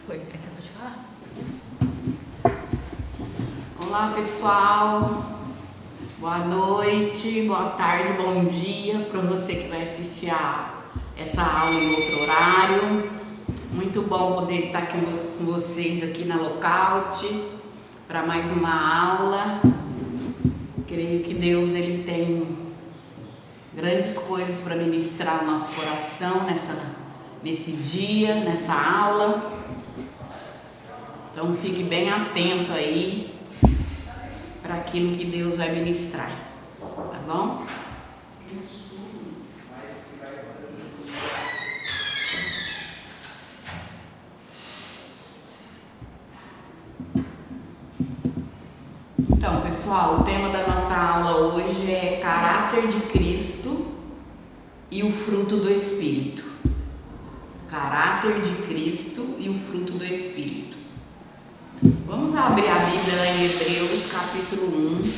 Foi, aí você pode falar? Olá pessoal, boa noite, boa tarde, bom dia para você que vai assistir essa aula em outro horário. Muito bom poder estar aqui com vocês aqui na Lockout para mais uma aula. Creio que Deus ele tem grandes coisas para ministrar no nosso coração nesse dia, nessa aula. Então fique bem atento aí para aquilo que Deus vai ministrar, tá bom? Então, pessoal, o tema da nossa aula hoje é caráter de Cristo e o fruto do Espírito. Caráter de Cristo e o fruto do Espírito. Vamos abrir a Bíblia lá em Hebreus, capítulo 1.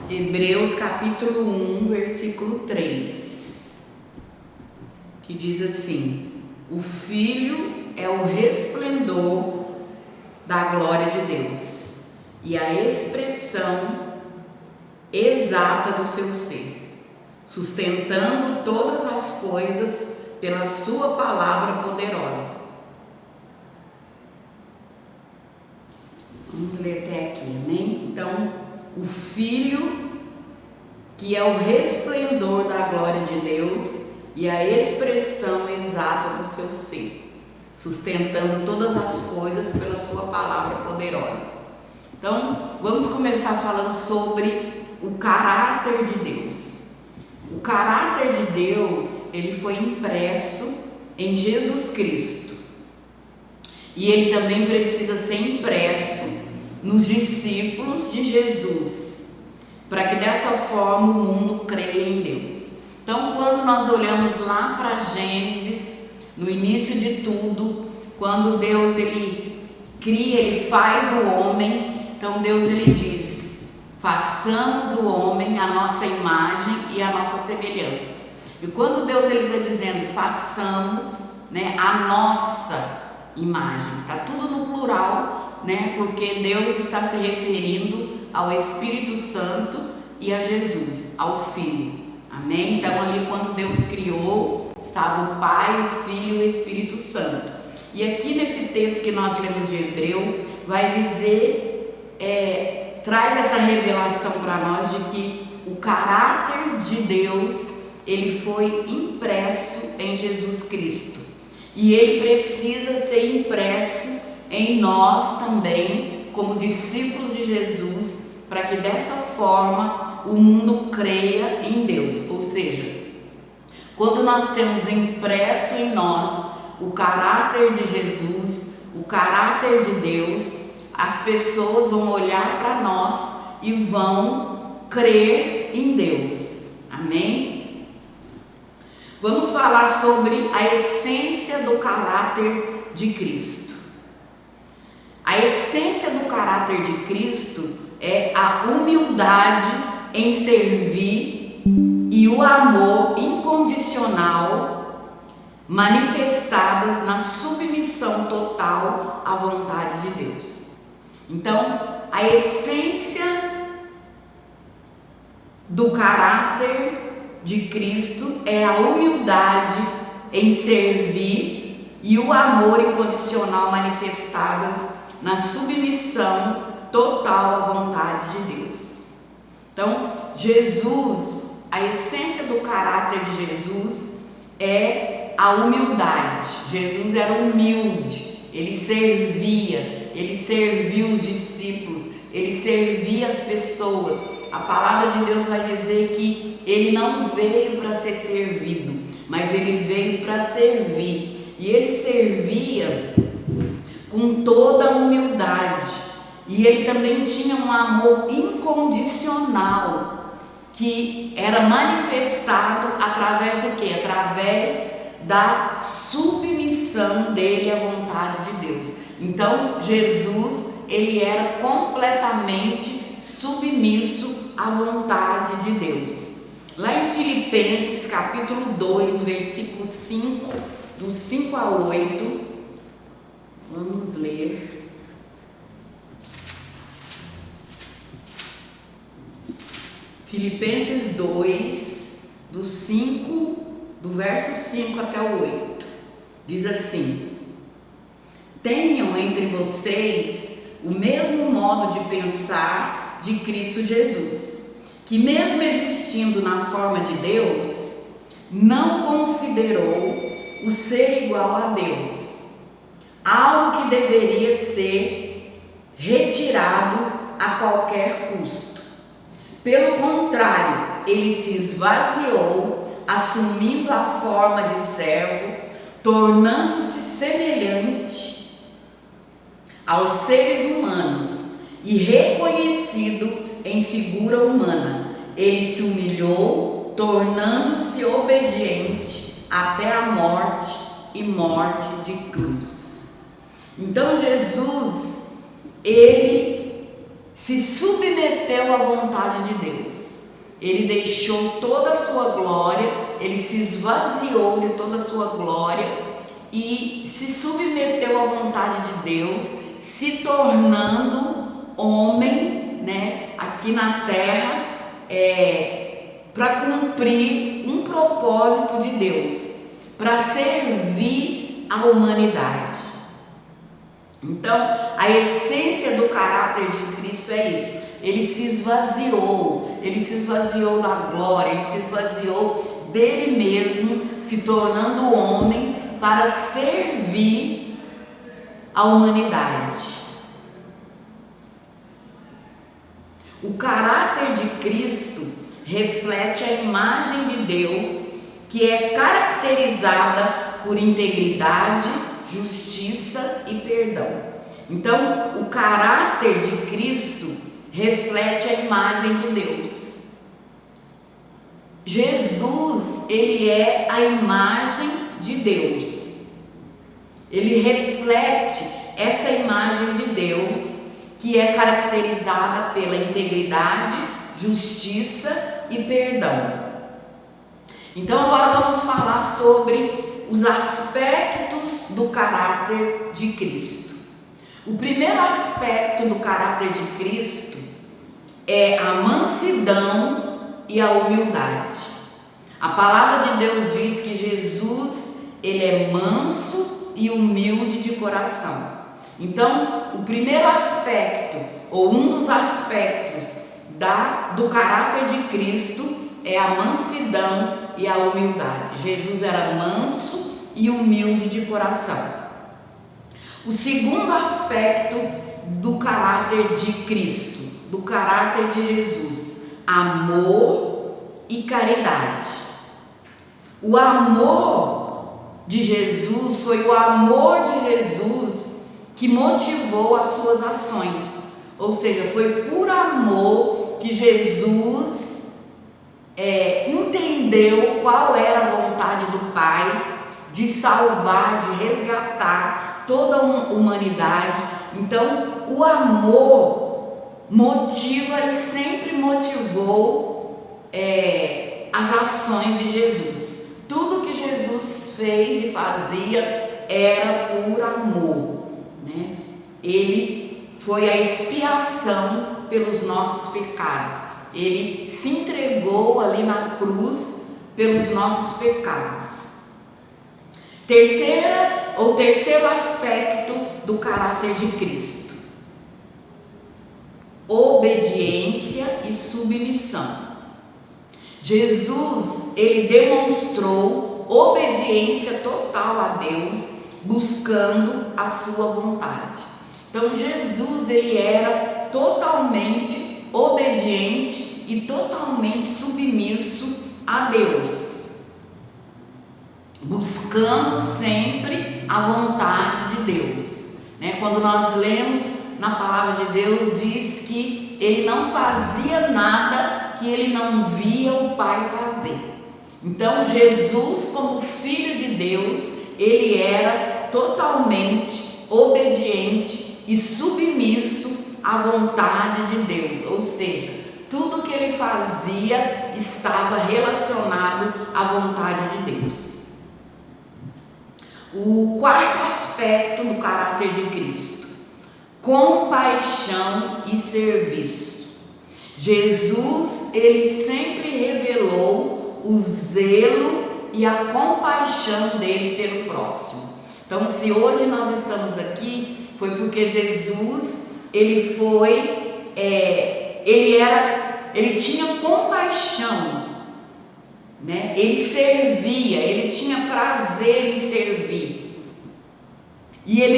Hebreus capítulo 1, versículo 3, que diz assim: o Filho é o resplendor da glória de Deus e a expressão exata do seu ser, sustentando todas as coisas pela sua palavra poderosa. Vamos ler até aqui, amém? Então, o Filho, que é o resplendor da glória de Deus e a expressão exata do seu ser, sustentando todas as coisas pela sua palavra poderosa. Então, vamos começar falando sobre o caráter de Deus. O caráter de Deus, ele foi impresso em Jesus Cristo. E ele também precisa ser impresso nos discípulos de Jesus, para que dessa forma o mundo creia em Deus. Então, quando nós olhamos lá para Gênesis, no início de tudo, quando Deus ele cria, ele faz o homem, então Deus ele diz: façamos o homem à nossa imagem e à nossa semelhança. E quando Deus ele está dizendo façamos, né, a nossa imagem, tá tudo no plural, né, porque Deus está se referindo ao Espírito Santo e a Jesus, ao Filho, amém? Então ali quando Deus criou, estava o Pai, o Filho e o Espírito Santo. E aqui nesse texto que nós lemos de Hebreu, vai dizer, traz essa revelação para nós de que o caráter de Deus, ele foi impresso em Jesus Cristo. E ele precisa ser impresso em nós também, como discípulos de Jesus, para que dessa forma o mundo creia em Deus. Ou seja, quando nós temos impresso em nós o caráter de Jesus, o caráter de Deus, as pessoas vão olhar para nós e vão crer em Deus. Amém? Vamos falar sobre a essência do caráter de Cristo. A essência do caráter de Cristo é a humildade em servir e o amor incondicional manifestadas na submissão total à vontade de Deus. Então, a essência do caráter de Cristo é a humildade em servir e o amor incondicional manifestadas na submissão total à vontade de Deus. Então, Jesus, a essência do caráter de Jesus é a humildade. Jesus era humilde, ele serviu os discípulos, ele servia as pessoas. A palavra de Deus vai dizer que ele não veio para ser servido, mas ele veio para servir. E ele servia com toda a humildade. E ele também tinha um amor incondicional, que era manifestado através do quê? Através da submissão dele à vontade de Deus. Então, Jesus, ele era completamente submisso à vontade de Deus. Lá em Filipenses, capítulo 2, versículo 5, do 5 a 8, vamos ler. Filipenses 2, do verso 5 até o 8, diz assim: tenham entre vocês o mesmo modo de pensar de Cristo Jesus, que mesmo existindo na forma de Deus, não considerou o ser igual a Deus, algo que deveria ser retirado a qualquer custo. Pelo contrário, ele se esvaziou, assumindo a forma de servo, tornando-se semelhante aos seres humanos e reconhecido em figura humana. Ele se humilhou, tornando-se obediente até a morte e morte de cruz. Então Jesus, ele se submeteu à vontade de Deus. Ele deixou toda a sua glória, ele se esvaziou de toda a sua glória e se submeteu à vontade de Deus, se tornando homem, né, aqui na terra, para cumprir um propósito de Deus, para servir a humanidade. Então, a essência do caráter de Cristo é isso. Ele se esvaziou da glória, ele se esvaziou dele mesmo, se tornando homem para servir a humanidade. O caráter de Cristo reflete a imagem de Deus, que é caracterizada por integridade, justiça e perdão. Então, o caráter de Cristo reflete a imagem de Deus. Jesus, ele é a imagem de Deus. Ele reflete essa imagem de Deus, que é caracterizada pela integridade, justiça e perdão. Então agora vamos falar sobre os aspectos do caráter de Cristo. O primeiro aspecto do caráter de Cristo é a mansidão e a humildade. A palavra de Deus diz que Jesus, ele é manso e humilde de coração. Então, o primeiro aspecto, ou um dos aspectos do caráter de Cristo é a mansidão e a humildade. Jesus era manso e humilde de coração. O segundo aspecto do caráter de Cristo, do caráter de Jesus, amor e caridade. O amor de Jesus foi o amor de Jesus que motivou as suas ações, ou seja, foi por amor que Jesus entendeu qual era a vontade do Pai de salvar, de resgatar toda a humanidade. Então, o amor motiva e sempre motivou as ações de Jesus. Tudo que Jesus fez e fazia era por amor, né? Ele foi a expiação pelos nossos pecados. Ele se entregou ali na cruz pelos nossos pecados. Terceiro aspecto do caráter de Cristo: obediência e submissão. Jesus, ele demonstrou obediência total a Deus, buscando a sua vontade. Então Jesus, ele era totalmente obediente e totalmente submisso a Deus, buscando sempre a vontade de Deus, né? Quando nós lemos na palavra de Deus, diz que ele não fazia nada que ele não via o Pai fazer. Então Jesus, como Filho de Deus, ele era totalmente obediente e submisso à vontade de Deus, ou seja, tudo que ele fazia estava relacionado à vontade de Deus. O quarto aspecto do caráter de Cristo: compaixão e serviço. Jesus, ele sempre revelou o zelo e a compaixão dele pelo próximo. Então, se hoje nós estamos aqui, foi porque Jesus, ele tinha compaixão, né? Ele servia, ele tinha prazer em servir. E ele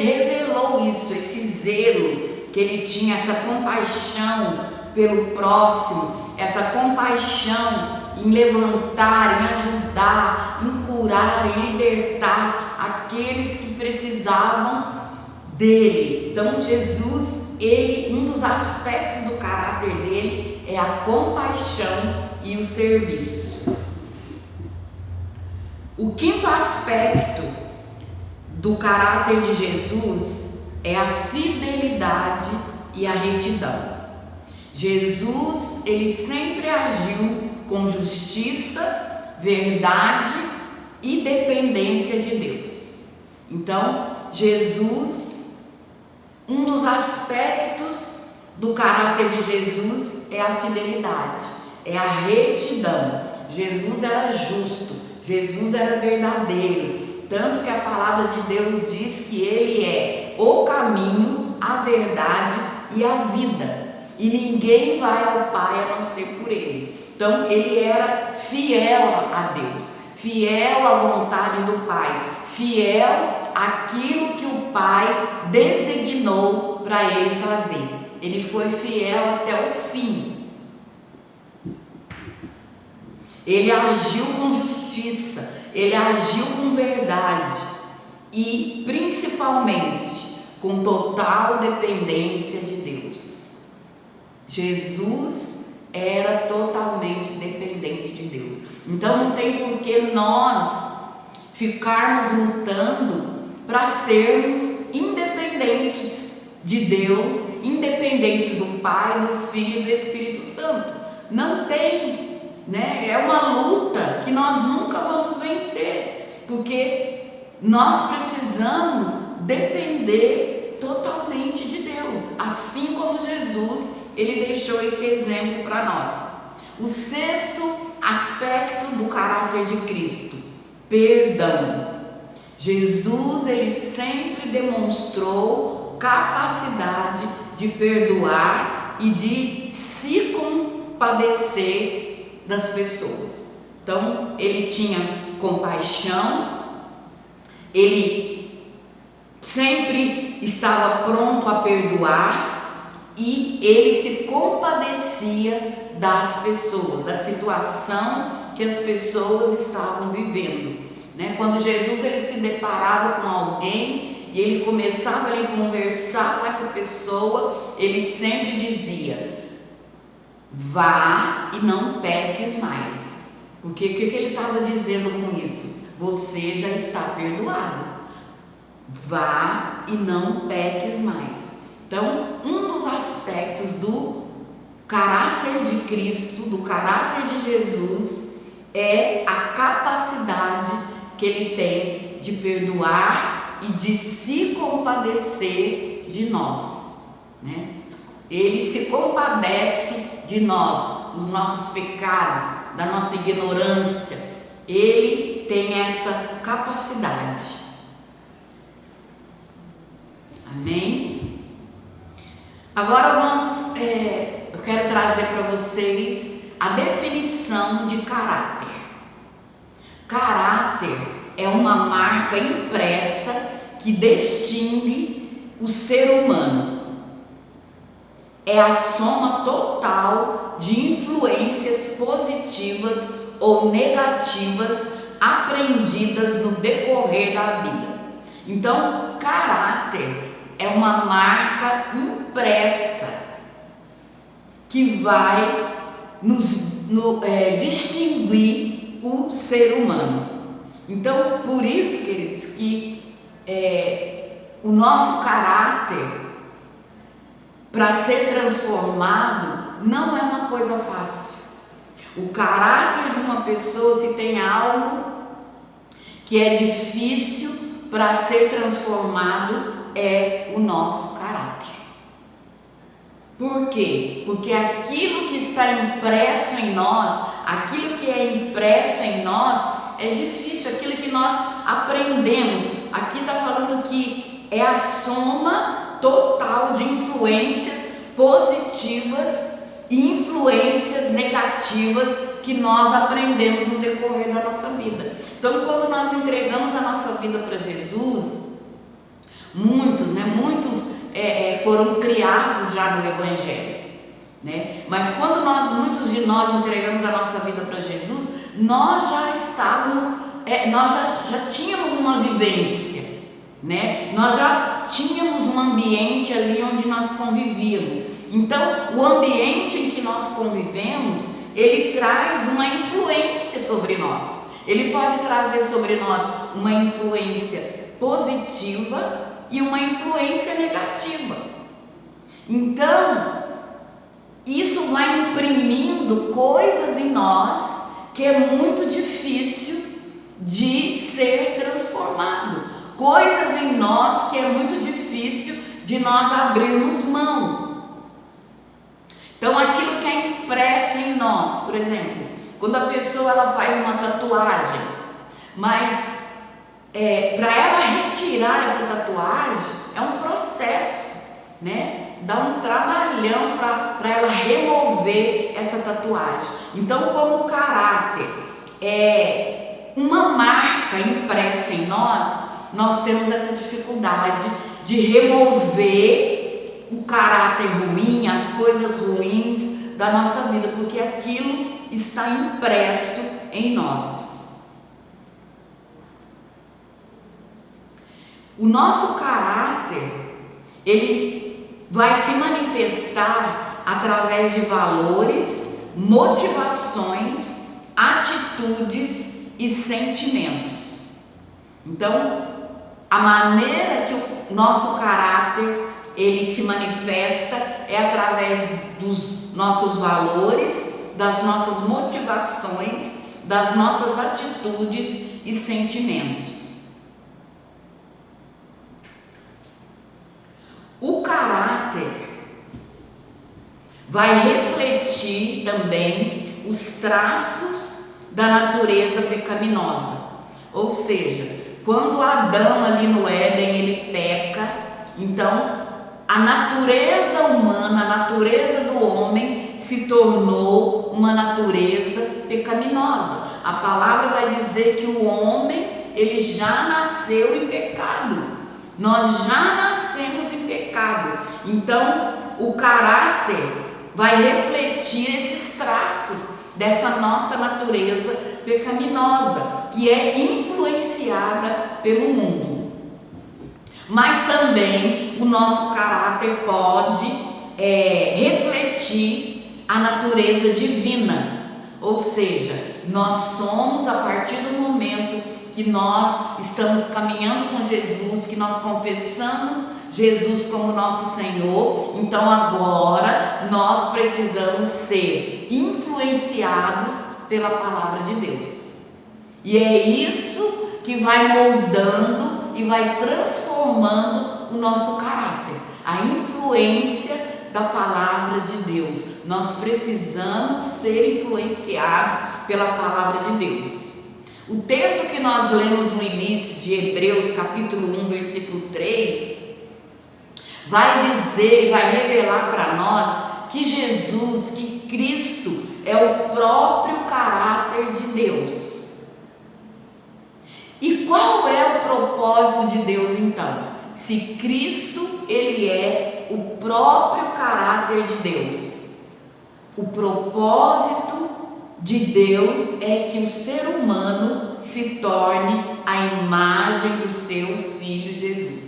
revelou isso, esse zelo que ele tinha, essa compaixão pelo próximo, essa compaixão em levantar, em ajudar, em curar, em libertar aqueles que precisavam dele. Então Jesus, um dos aspectos do caráter dele é a compaixão e o serviço. O quinto aspecto do caráter de Jesus é a fidelidade e a retidão. Jesus, ele sempre agiu com justiça, verdade e dependência de Deus. Então, Jesus, um dos aspectos do caráter de Jesus é a fidelidade, é a retidão. Jesus era justo, Jesus era verdadeiro, tanto que a palavra de Deus diz que ele é o caminho, a verdade e a vida. E ninguém vai ao Pai a não ser por ele. Então ele era fiel a Deus, fiel à vontade do Pai, fiel àquilo que o Pai designou para ele fazer. Ele foi fiel até o fim. Ele agiu com justiça, ele agiu com verdade e principalmente com total dependência de Deus. Jesus era totalmente dependente de Deus. Então não tem por que nós ficarmos lutando para sermos independentes de Deus, independentes do Pai, do Filho e do Espírito Santo. Não tem, né? É uma luta que nós nunca vamos vencer, porque nós precisamos depender totalmente de Deus, assim como Jesus, ele deixou esse exemplo para nós. O sexto aspecto do caráter de Cristo: perdão. Jesus, ele sempre demonstrou capacidade de perdoar e de se compadecer das pessoas. Então, ele tinha compaixão, ele sempre estava pronto a perdoar e ele se compadecia das pessoas, da situação que as pessoas estavam vivendo, né? Quando Jesus, ele se deparava com alguém e ele começava ali a conversar com essa pessoa, ele sempre dizia: vá e não peques mais. Porque o que ele estava dizendo com isso? Você já está perdoado. Vá e não peques mais. Então, um dos aspectos do caráter de Cristo, do caráter de Jesus, é a capacidade que ele tem de perdoar e de se compadecer de nós, né? Ele se compadece de nós, dos nossos pecados, da nossa ignorância. Ele tem essa capacidade. Amém? Agora eu quero trazer para vocês a definição de caráter. Caráter é uma marca impressa que distingue o ser humano. É a soma total de influências positivas ou negativas aprendidas no decorrer da vida. Então, caráter é uma marca impressa que vai distinguir o ser humano. Então, por isso, queridos, que o nosso caráter, para ser transformado, não é uma coisa fácil. O caráter de uma pessoa, se tem algo que é difícil para ser transformado, é o nosso caráter. Por quê? Porque aquilo que está impresso em nós, aquilo que é impresso em nós é difícil, aquilo que nós aprendemos. Aqui está falando que é a soma total de influências positivas e influências negativas que nós aprendemos no decorrer da nossa vida. Então, quando nós entregamos a nossa vida para Jesus, muitos foram criados já no Evangelho, né? Mas quando muitos de nós entregamos a nossa vida para Jesus, nós já estávamos, nós já tínhamos uma vivência, né? Nós já tínhamos um ambiente ali onde nós convivíamos. Então, o ambiente em que nós convivemos, ele traz uma influência sobre nós. Ele pode trazer sobre nós uma influência positiva e uma influência negativa. Então, isso vai imprimindo coisas em nós que é muito difícil de ser transformado. Coisas em nós que é muito difícil de nós abrirmos mão. Então, aquilo que é impresso em nós, por exemplo, quando a pessoa ela faz uma tatuagem, mas para ela retirar essa tatuagem é um processo, né? Dá um trabalhão para ela remover essa tatuagem. Então, como o caráter é uma marca impressa em nós, nós temos essa dificuldade de remover o caráter ruim, as coisas ruins da nossa vida, porque aquilo está impresso em nós. O nosso caráter, ele vai se manifestar através de valores, motivações, atitudes e sentimentos. Então, a maneira que o nosso caráter ele se manifesta é através dos nossos valores, das nossas motivações, das nossas atitudes e sentimentos. O caráter vai refletir também os traços da natureza pecaminosa. Ou seja, quando Adão ali no Éden ele peca, então a natureza humana, a natureza do homem se tornou uma natureza pecaminosa. A palavra vai dizer que o homem ele já nasceu em pecado. Nós já nascemos em pecado. Então, o caráter vai refletir esses traços dessa nossa natureza pecaminosa, que é influenciada pelo mundo. Mas também o nosso caráter pode refletir a natureza divina. Ou seja, nós somos, a partir do momento que nós estamos caminhando com Jesus, que nós confessamos Jesus como nosso Senhor, então agora nós precisamos ser influenciados pela palavra de Deus. E é isso que vai moldando e vai transformando o nosso caráter, a influência da palavra de Deus. Nós precisamos ser influenciados pela palavra de Deus. O texto que nós lemos no início de Hebreus, capítulo 1, versículo 3, vai dizer e vai revelar para nós que Jesus, que Cristo é o próprio caráter de Deus. E qual é o propósito de Deus então? Se Cristo, ele é o próprio caráter de Deus, o propósito de Deus é que o ser humano se torne a imagem do seu Filho Jesus.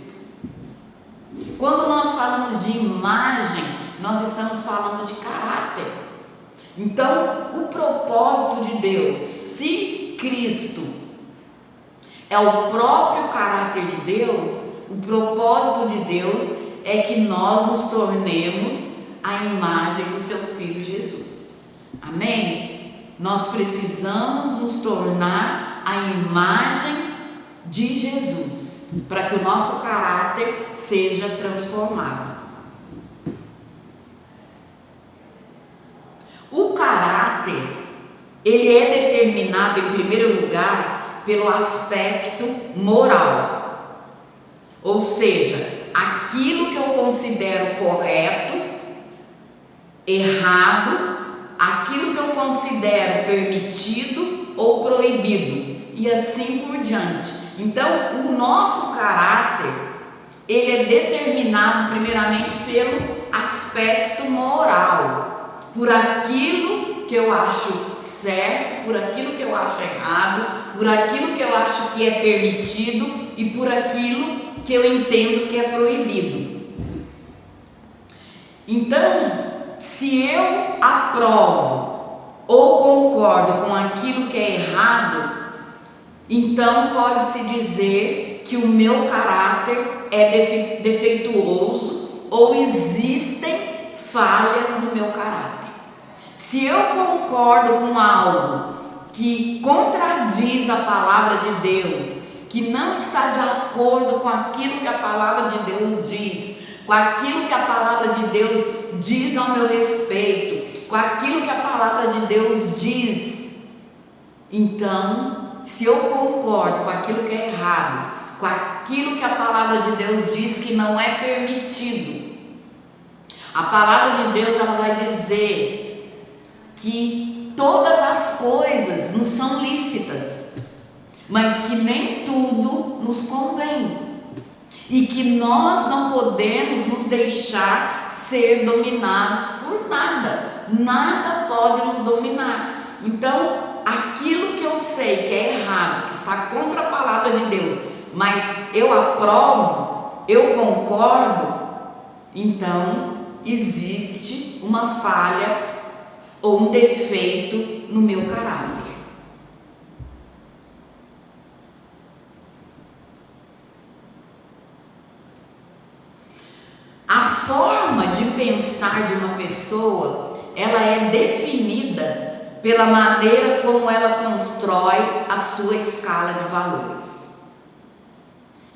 Quando nós falamos de imagem, nós estamos falando de caráter. Então, o propósito de Deus, se Cristo é o próprio caráter de Deus, o propósito de Deus é que nós nos tornemos a imagem do seu Filho Jesus. Amém? Nós precisamos nos tornar a imagem de Jesus, para que o nosso caráter seja transformado. O caráter, ele é determinado em primeiro lugar pelo aspecto moral, ou seja, aquilo que eu considero correto, errado, aquilo que eu considero permitido ou proibido, e assim por diante. Então, o nosso caráter, ele é determinado primeiramente pelo aspecto moral, por aquilo que eu acho certo, por aquilo que eu acho errado, por aquilo que eu acho que é permitido e por aquilo que eu entendo que é proibido. Então, se eu aprovo ou concordo com aquilo que é errado, então pode-se dizer que o meu caráter é defeituoso ou existem falhas no meu caráter. Se eu concordo com algo que contradiz a palavra de Deus, que não está de acordo com aquilo que a palavra de Deus diz, com aquilo que a palavra de Deus diz ao meu respeito, com aquilo que a palavra de Deus diz, então, se eu concordo com aquilo que é errado, com aquilo que a palavra de Deus diz que não é permitido, a palavra de Deus, ela vai dizer que todas as coisas nos são lícitas, mas que nem tudo nos convém, e que nós não podemos nos deixar ser dominados por nada. Nada pode nos dominar. Então, aquilo que eu sei que é errado, que está contra a palavra de Deus, mas eu aprovo, eu concordo, então existe uma falha ou um defeito no meu caráter. A forma de pensar de uma pessoa, ela é definida pela maneira como ela constrói a sua escala de valores.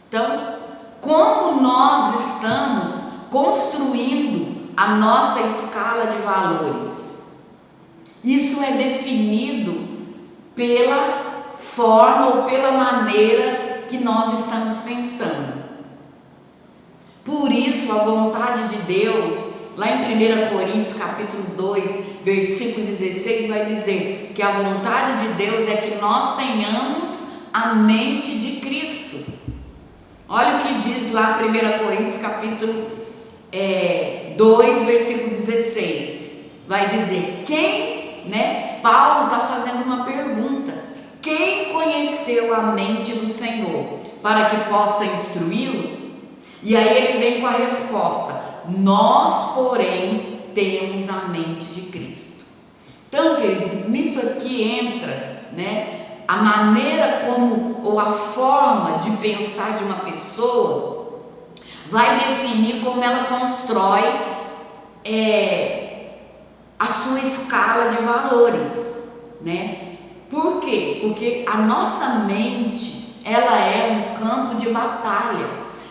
Então, como nós estamos construindo a nossa escala de valores? Isso é definido pela forma ou pela maneira que nós estamos pensando. Por isso, a vontade de Deus, lá em 1 Coríntios capítulo 2, versículo 16, vai dizer que a vontade de Deus é que nós tenhamos a mente de Cristo. Olha o que diz lá 1 Coríntios capítulo 2, versículo 16. Vai dizer, Paulo está fazendo uma pergunta. Quem conheceu a mente do Senhor para que possa instruí-lo? E aí ele vem com a resposta: nós, porém, temos a mente de Cristo. Então, queridos, nisso aqui entra, a maneira como, ou a forma de pensar de uma pessoa, vai definir como ela constrói a sua escala de valores, Por quê? Porque a nossa mente, ela é um campo de batalha.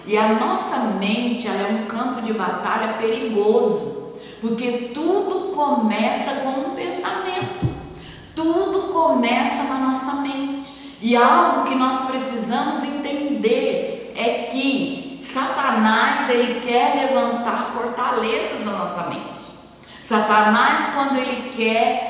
E a nossa mente, ela é um campo de batalha perigoso, porque tudo começa com um pensamento, tudo começa na nossa mente. E algo que nós precisamos entender é que Satanás, ele quer levantar fortalezas na nossa mente. Satanás, quando ele quer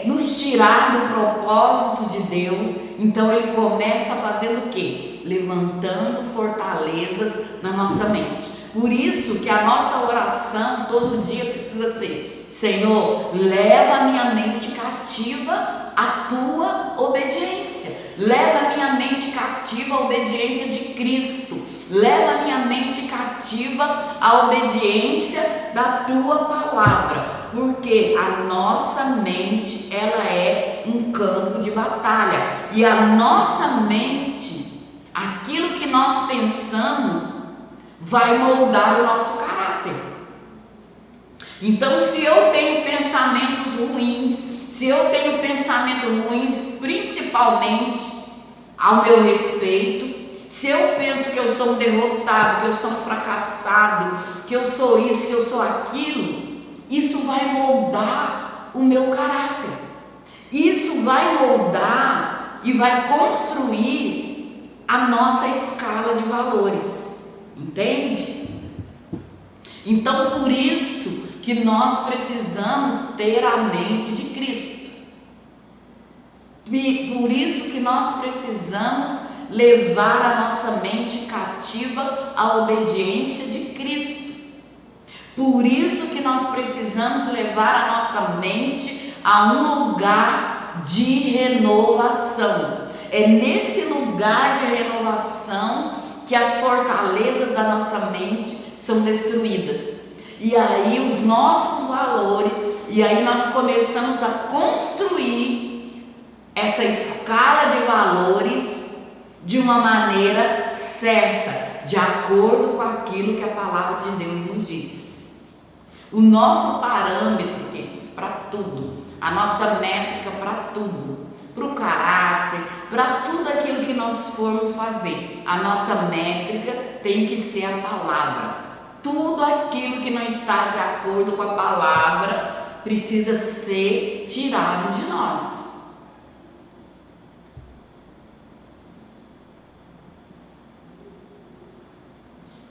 nos tirar do propósito de Deus, então ele começa fazendo o quê? Levantando fortalezas na nossa mente. Por isso que a nossa oração todo dia precisa ser: Senhor, leva a minha mente cativa à tua obediência, leva a minha mente cativa à obediência de Cristo, leva a minha mente cativa à obediência da tua palavra, porque a nossa mente, ela é um campo de batalha, e a nossa mente, Aquilo que nós pensamos vai moldar o nosso caráter. Então, se eu tenho pensamentos ruins, se eu tenho pensamentos ruins, principalmente ao meu respeito, se eu penso que eu sou um derrotado, que eu sou um fracassado, que eu sou isso, que eu sou aquilo, isso vai moldar o meu caráter. Isso vai moldar e vai construir a nossa escala de valores. Entende? Então, por isso que nós precisamos ter a mente de Cristo. Por isso que nós precisamos levar a nossa mente cativa à obediência de Cristo. Por isso que nós precisamos levar a nossa mente a um lugar de renovação. É nesse lugar de renovação que as fortalezas da nossa mente são destruídas. E aí os nossos valores, e aí nós começamos a construir essa escala de valores de uma maneira certa, de acordo com aquilo que a palavra de Deus nos diz. O nosso parâmetro, queridos, para tudo, a nossa métrica para tudo, para o caráter, para tudo aquilo que nós formos fazer, a nossa métrica tem que ser a palavra. Tudo aquilo que não está de acordo com a palavra precisa ser tirado de nós.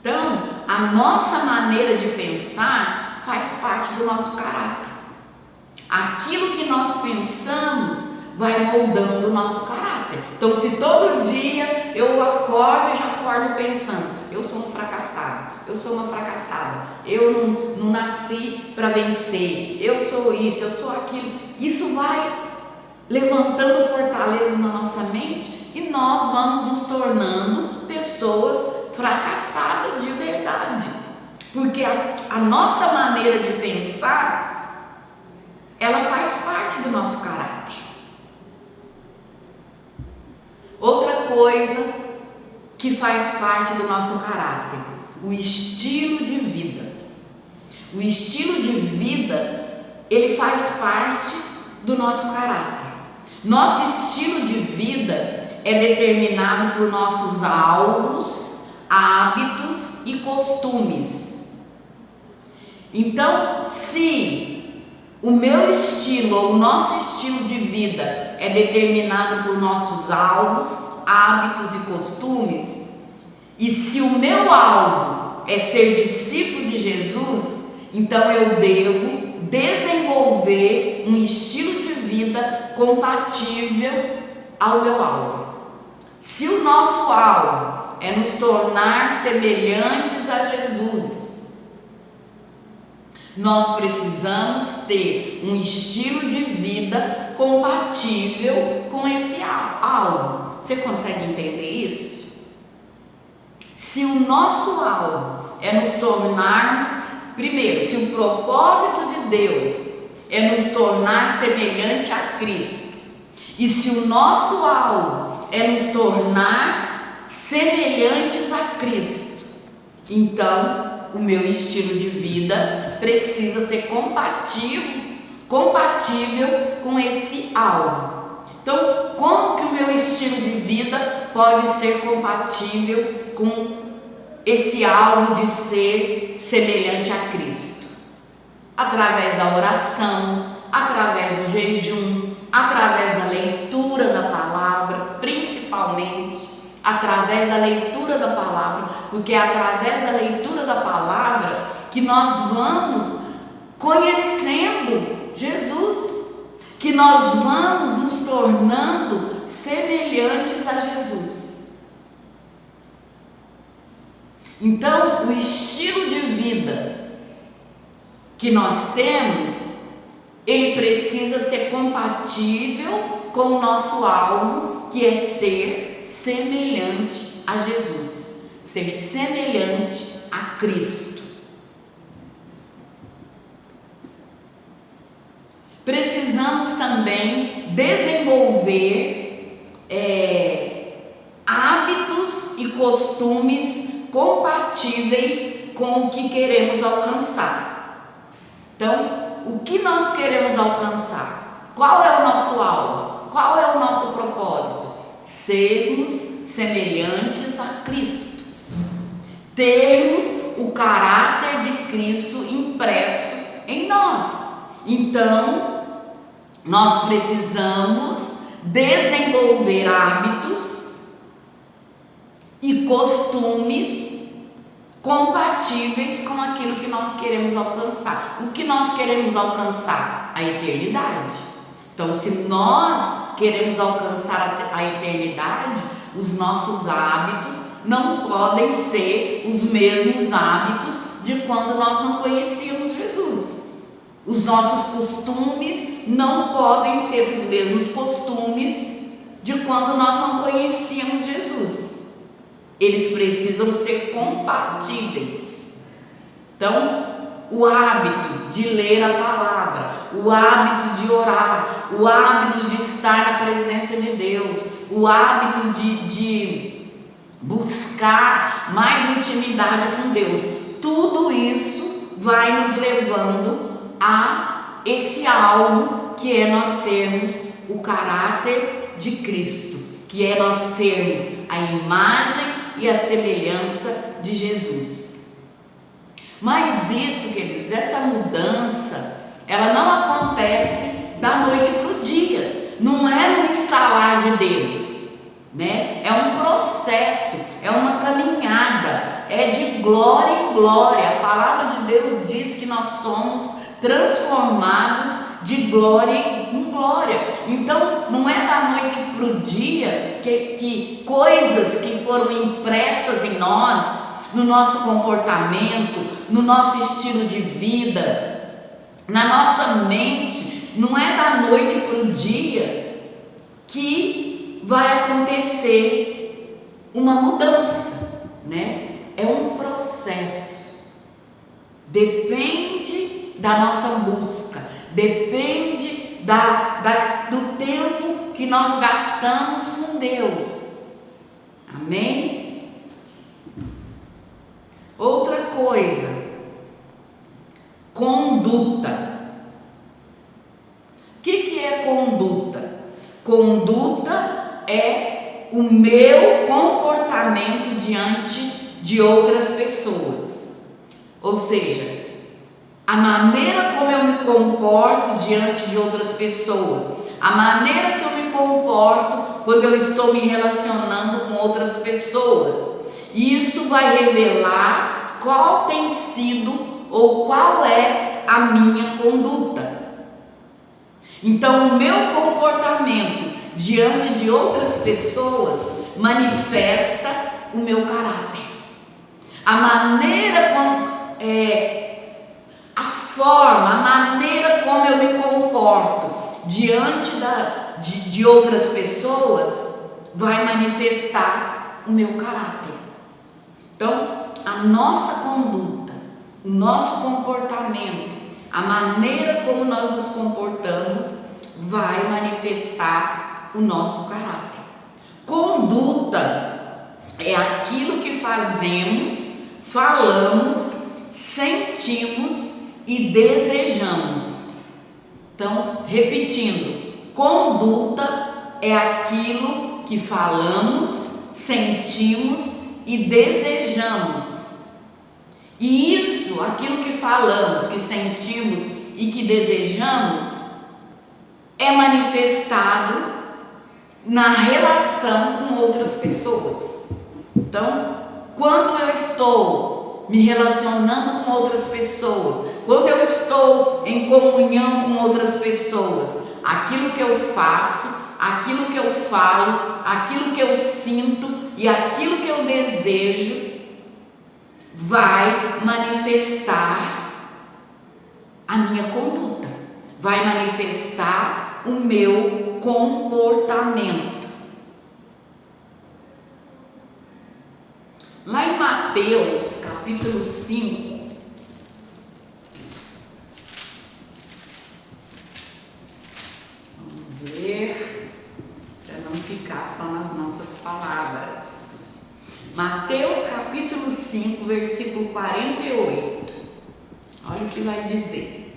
Então, a nossa maneira de pensar faz parte do nosso caráter. Aquilo que nós pensamos vai moldando o nosso caráter. Então, se todo dia eu acordo e já acordo pensando, eu sou um fracassado, eu sou uma fracassada, eu não nasci para vencer, eu sou isso, eu sou aquilo, isso vai levantando fortalezas na nossa mente e nós vamos nos tornando pessoas fracassadas de verdade, porque a nossa maneira de pensar, ela faz parte do nosso caráter. Outra coisa que faz parte do nosso caráter, o estilo de vida. O estilo de vida, ele faz parte do nosso caráter. Nosso estilo de vida é determinado por nossos alvos, hábitos e costumes. Então, se o meu estilo ou o nosso estilo de vida é determinado por nossos alvos, hábitos e costumes, e se o meu alvo é ser discípulo de Jesus, então eu devo desenvolver um estilo de vida compatível ao meu alvo. Se o nosso alvo é nos tornar semelhantes a Jesus, nós precisamos ter um estilo de vida compatível com esse alvo. Você consegue entender isso? Se o nosso alvo é nos tornarmos, primeiro, se o propósito de Deus é nos tornar semelhante a Cristo, e se o nosso alvo é nos tornar semelhantes a Cristo, então o meu estilo de vida precisa ser compatível com esse alvo. Então, como que o meu estilo de vida pode ser compatível com esse alvo de ser semelhante a Cristo? Através da oração, através do jejum, através da leitura da palavra, principalmente através da leitura da palavra, porque é através da leitura da palavra que nós vamos conhecendo Jesus, que nós vamos nos tornando semelhantes a Jesus. Então, o estilo de vida que nós temos, ele precisa ser compatível com o nosso alvo, que é ser semelhante a Jesus, ser semelhante a Cristo. Precisamos também desenvolver hábitos costumes compatíveis com o que queremos alcançar. Então, o que nós queremos alcançar? Qual é o nosso alvo? Qual é o nosso propósito? Sermos semelhantes a Cristo. Termos o caráter de Cristo impresso em nós. Então, nós precisamos desenvolver hábitos e costumes compatíveis com aquilo que nós queremos alcançar. O que nós queremos alcançar? A eternidade. Então, se nós queremos alcançar a eternidade, os nossos hábitos não podem ser os mesmos hábitos de quando nós não conhecíamos Jesus. Os nossos costumes não podem ser os mesmos costumes de quando nós não conhecíamos Jesus. Eles precisam ser compatíveis. Então, o hábito de ler a palavra, o hábito de orar, o hábito de estar na presença de Deus, o hábito de buscar mais intimidade com Deus, tudo isso vai nos levando a esse alvo que é nós termos o caráter de Cristo, que é nós termos a imagem e a semelhança de Jesus. Mas isso, queridos, essa mudança, ela não acontece da noite para o dia, não é no estalar de dedos, né? É um processo, é uma caminhada, é de glória em glória. A palavra de Deus diz que nós somos transformados de glória em glória. Então, não é da noite para o dia que coisas que foram impressas em nós, no nosso comportamento, no nosso estilo de vida, na nossa mente, não é da noite para o dia que vai acontecer uma mudança, né? É um processo. Depende da nossa busca, depende do tempo que nós gastamos com Deus. Amém? Outra coisa, conduta. O que é conduta? Conduta é o meu comportamento diante de outras pessoas. Ou seja, a maneira como eu me comporto diante de outras pessoas, a maneira que eu me comporto quando eu estou me relacionando com outras pessoas. Isso vai revelar qual tem sido ou qual é a minha conduta. Então, o meu comportamento diante de outras pessoas manifesta o meu caráter. A maneira como a maneira como eu me comporto diante de outras pessoas vai manifestar o meu caráter. Então, a nossa conduta, o nosso comportamento, a maneira como nós nos comportamos vai manifestar o nosso caráter. Conduta é aquilo que fazemos, falamos, sentimos e desejamos. Então, repetindo, conduta é aquilo que falamos, sentimos e desejamos. E isso, aquilo que falamos, que sentimos e que desejamos, é manifestado na relação com outras pessoas. Então, quando eu estou me relacionando com outras pessoas, quando eu estou em comunhão com outras pessoas, aquilo que eu faço, aquilo que eu falo, aquilo que eu sinto e aquilo que eu desejo vai manifestar a minha conduta, vai manifestar o meu comportamento. Lá em Mateus, capítulo 5, vamos ler, para não ficar só nas nossas palavras. Mateus capítulo 5, versículo 48. Olha o que vai dizer.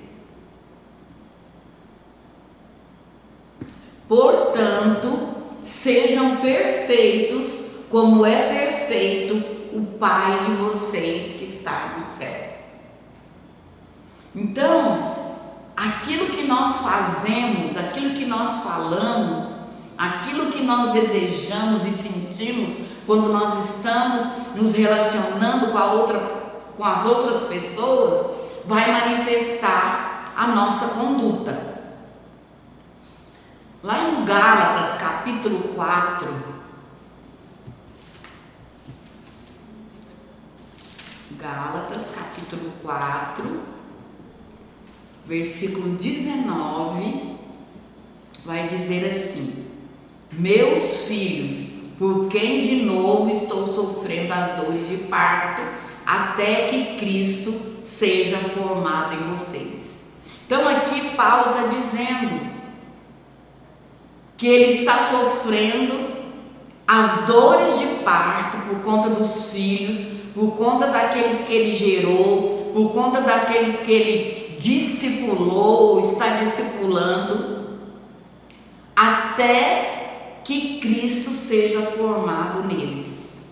Portanto, sejam perfeitos, como é perfeito o Pai de vocês que está no céu. Então, aquilo que nós fazemos, aquilo que nós falamos, aquilo que nós desejamos e sentimos quando nós estamos nos relacionando com as outras pessoas, vai manifestar a nossa conduta. Lá em Gálatas capítulo 4, Gálatas capítulo 4, versículo 19, vai dizer assim: meus filhos, por quem de novo estou sofrendo as dores de parto, até que Cristo seja formado em vocês. Então aqui Paulo está dizendo que ele está sofrendo as dores de parto por conta dos filhos, por conta daqueles que ele gerou, por conta daqueles que ele discipulou, está discipulando, até que Cristo seja formado neles.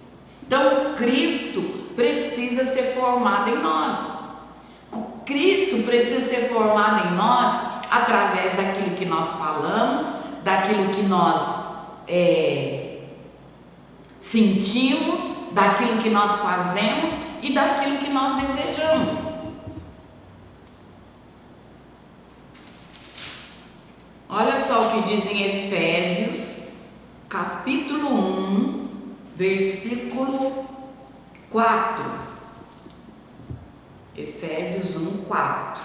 Então Cristo precisa ser formado em nós. Cristo precisa ser formado em nós através daquilo que nós falamos, daquilo que nós sentimos, daquilo que nós fazemos e daquilo que nós desejamos. Olha só o que diz em Efésios, capítulo 1, versículo 4. Efésios 1, 4.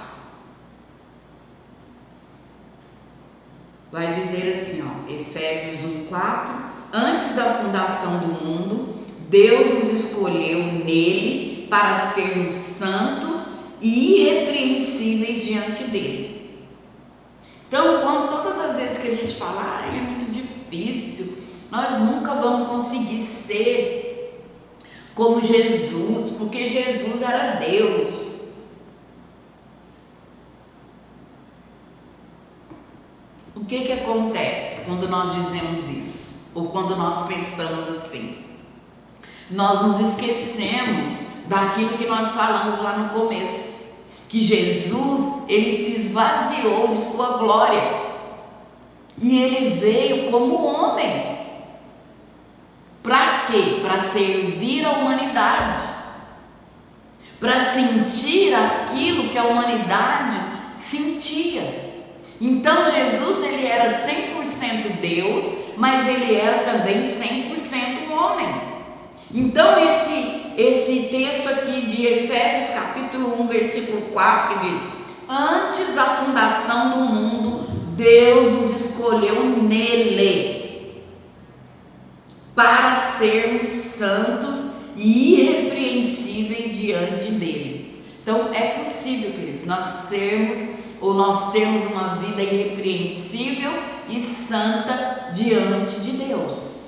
Vai dizer assim, ó, Efésios 1, 4. Antes da fundação do mundo, Deus nos escolheu nele para sermos santos e irrepreensíveis diante dele. Então, todas as vezes que a gente fala, é muito difícil, nós nunca vamos conseguir ser como Jesus, porque Jesus era Deus. O que acontece quando nós dizemos isso? Ou quando nós pensamos assim? Nós nos esquecemos daquilo que nós falamos lá no começo, que Jesus, ele se esvaziou de sua glória e ele veio como homem. Para quê? Para servir a humanidade, para sentir aquilo que a humanidade sentia. Então Jesus, ele era 100% Deus, mas ele era também 100% homem. Então esse texto aqui de Efésios capítulo 1, versículo 4, que diz: antes da fundação do mundo, Deus nos escolheu nele para sermos santos e irrepreensíveis diante dele. Então é possível, queridos, nós termos uma vida irrepreensível e santa diante de Deus.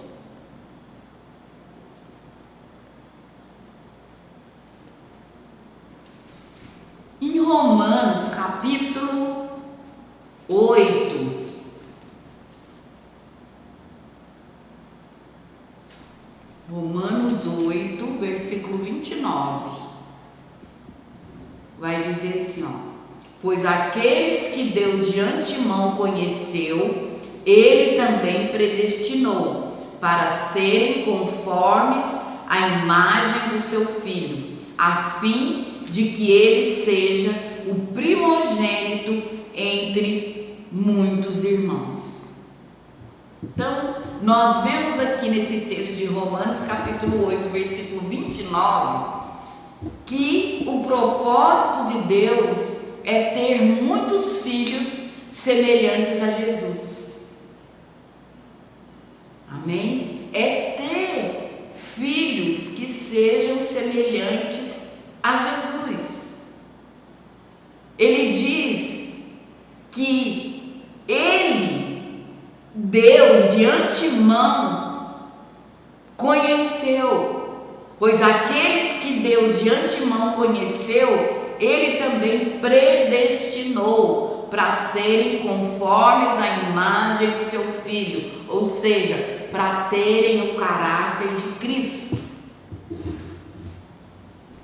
Em Romanos capítulo 8, Romanos 8, versículo 29, vai dizer assim, ó: pois aqueles que Deus de antemão conheceu, ele também predestinou para serem conformes à imagem do seu Filho, a fim de que ele seja o primogênito entre muitos irmãos. Então, nós vemos aqui nesse texto de Romanos capítulo 8, versículo 29, que o propósito de Deus é ter muitos filhos semelhantes a Jesus. Amém? É ter filhos que sejam semelhantes a Jesus. Ele diz que ele, Deus de antemão, conheceu Pois aqueles que Deus de antemão conheceu, Ele também predestinou para serem conformes à imagem de seu Filho, ou seja, para terem o caráter de Cristo.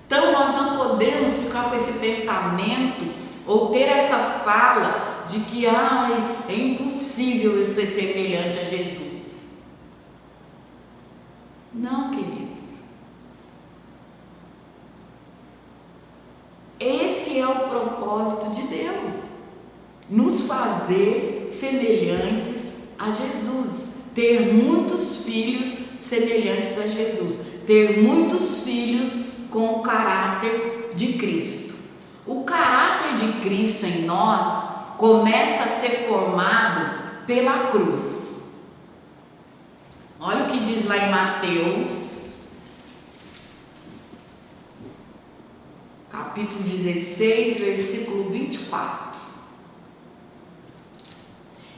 Então nós não podemos ficar com esse pensamento ou ter essa fala de que é impossível eu ser semelhante a Jesus. Não, queridos. Esse é o propósito de Deus, nos fazer semelhantes a Jesus, ter muitos filhos semelhantes a Jesus, ter muitos filhos com o caráter de Cristo. O caráter de Cristo em nós começa a ser formado pela cruz. Olha o que diz lá em Mateus, capítulo 16, versículo 24.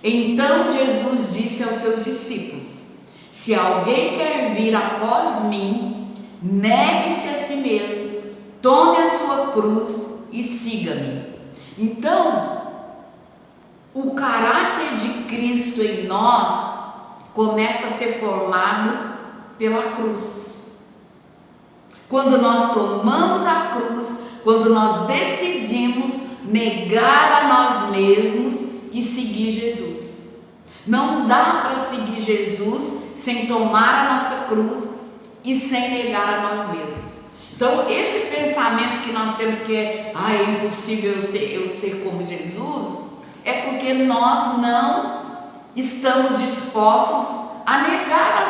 Então Jesus disse aos seus discípulos: se alguém quer vir após mim, negue-se a si mesmo, tome a sua cruz e siga-me. Então, o caráter de Cristo em nós começa a ser formado pela cruz. Quando nós tomamos a cruz, quando nós decidimos negar a nós mesmos e seguir Jesus. Não dá para seguir Jesus sem tomar a nossa cruz e sem negar a nós mesmos. Então, esse pensamento que nós temos que é impossível eu ser como Jesus, é porque nós não estamos dispostos a negar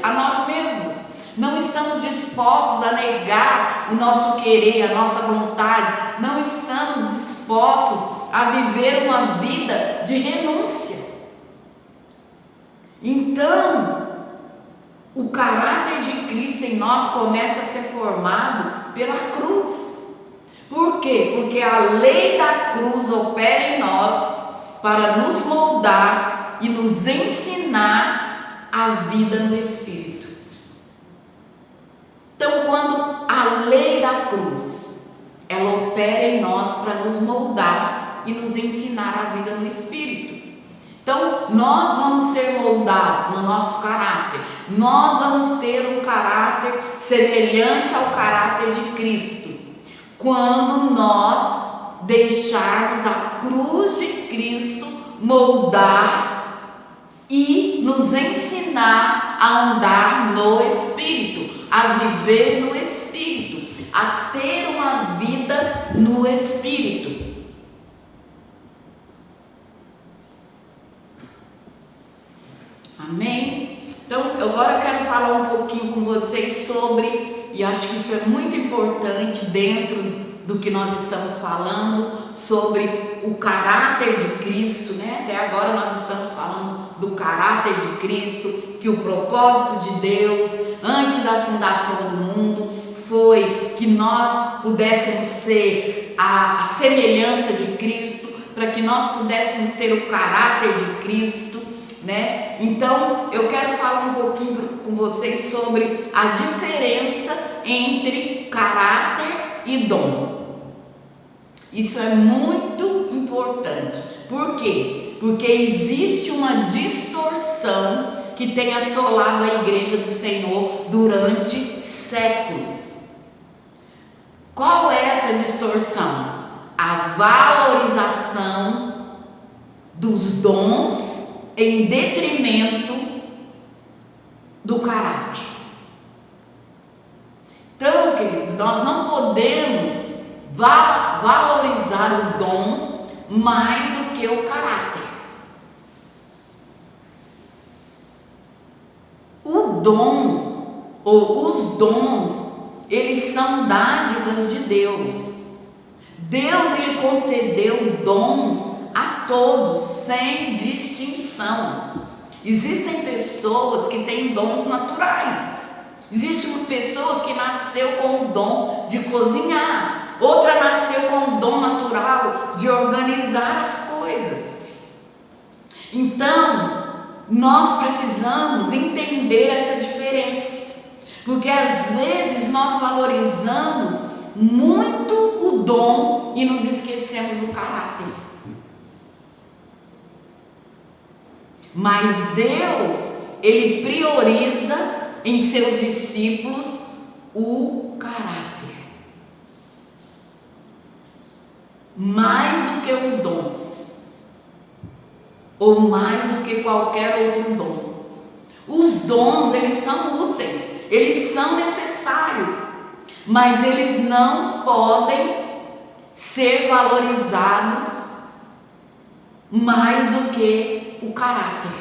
a nós mesmos. Não estamos dispostos a negar o nosso querer, a nossa vontade. Não estamos dispostos a viver uma vida de renúncia. Então, o caráter de Cristo em nós começa a ser formado pela cruz. Por quê? Porque a lei da cruz opera em nós para nos moldar e nos ensinar a vida no Espírito. Então, quando a lei da cruz, ela opera em nós para nos moldar e nos ensinar a vida no Espírito. Então, nós vamos ser moldados no nosso caráter, nós vamos ter um caráter semelhante ao caráter de Cristo, quando nós deixarmos a cruz de Cristo moldar e nos ensinar a andar no Espírito, a viver no Espírito, a ter uma vida no Espírito. Amém? Então, agora eu quero falar um pouquinho com vocês sobre, e acho que isso é muito importante dentro do que nós estamos falando, sobre o caráter de Cristo, né? Até agora nós estamos falando do caráter de Cristo, que o propósito de Deus, antes da fundação do mundo, foi que nós pudéssemos ser a semelhança de Cristo, para que nós pudéssemos ter o caráter de Cristo, né? Então eu quero falar um pouquinho com vocês sobre a diferença entre caráter e dom. Isso é muito importante. Por quê? Porque existe uma distorção que tem assolado a igreja do Senhor durante séculos. Qual é essa distorção? A valorização dos dons em detrimento do caráter. Então, queridos, nós não podemos valorizar o dom mais do que o caráter. O dom, ou os dons, eles são dádivas de Deus. Deus, ele concedeu dons a todos, sem distinção. Existem pessoas que têm dons naturais. Existem pessoas que nasceu com o dom de cozinhar. Outra nasceu com o dom natural de organizar as coisas. Então, nós precisamos entender essa diferença. Porque às vezes nós valorizamos muito o dom e nos esquecemos do caráter. Mas Deus, Ele prioriza em seus discípulos o caráter, mais do que os dons, ou mais do que qualquer outro dom. Os dons, eles são úteis, eles são necessários, mas eles não podem ser valorizados mais do que o caráter.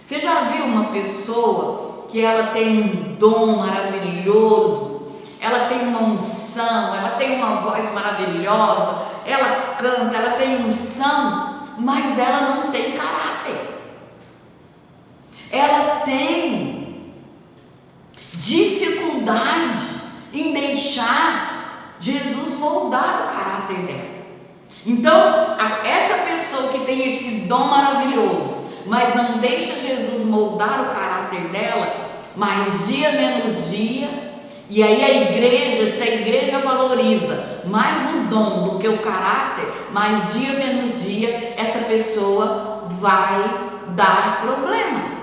Você já viu uma pessoa que ela tem um dom maravilhoso, ela tem uma unção, ela tem uma voz maravilhosa, ela canta, ela tem unção, mas ela não tem caráter. Ela tem dificuldade em deixar Jesus moldar o caráter dela. Então, essa pessoa que tem esse dom maravilhoso, mas não deixa Jesus moldar o caráter dela, mais dia menos dia, e aí a igreja, se a igreja valoriza mais o dom do que o caráter, mais dia menos dia, essa pessoa vai dar problema.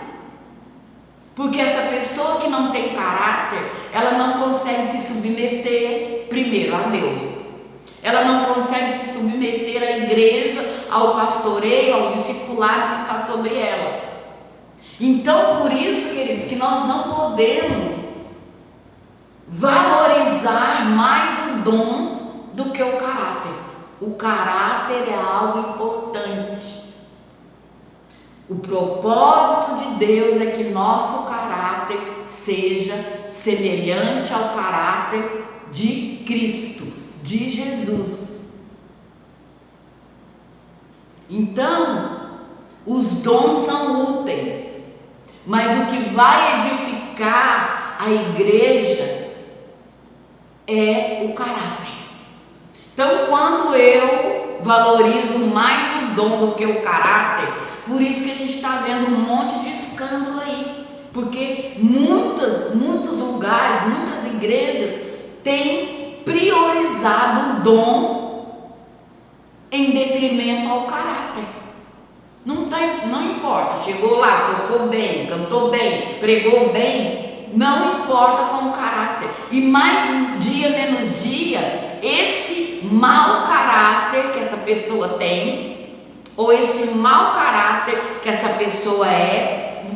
Porque essa pessoa que não tem caráter, ela não consegue se submeter primeiro a Deus. Ela não consegue se submeter à igreja, ao pastoreio, ao discipulado que está sobre ela. Então, por isso, queridos, que nós não podemos valorizar mais o dom do que o caráter. O caráter é algo importante. O propósito de Deus é que nosso caráter seja semelhante ao caráter de Cristo, de Jesus. Então, os dons são úteis, mas o que vai edificar a igreja é o caráter. Então, quando eu valorizo mais o dom do que o caráter, por isso que a gente está vendo um monte de escândalo aí, porque muitos lugares, muitas igrejas têm priorizado o dom em detrimento ao caráter. Não importa, chegou lá, tocou bem, cantou bem, pregou bem, não importa com o caráter. E mais dia menos dia, esse mau caráter que essa pessoa tem, ou esse mau caráter que essa pessoa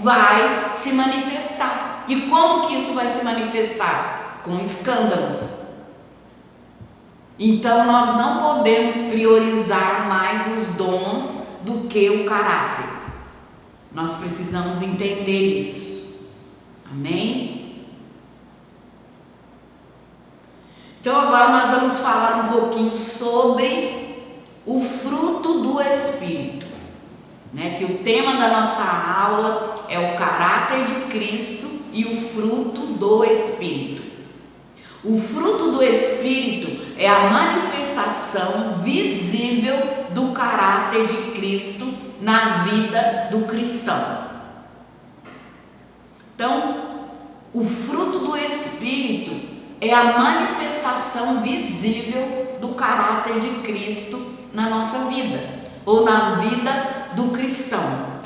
vai se manifestar. E como que isso vai se manifestar? Com escândalos. Então nós não podemos priorizar mais os dons do que o caráter. Nós precisamos entender isso. Amém? Então agora nós vamos falar um pouquinho sobre o fruto do Espírito, né? Que o tema da nossa aula é o caráter de Cristo e o fruto do Espírito. O fruto do Espírito é a manifestação visível do caráter de Cristo na vida do cristão. Então, o fruto do Espírito é a manifestação visível do caráter de Cristo na nossa vida, ou na vida do cristão.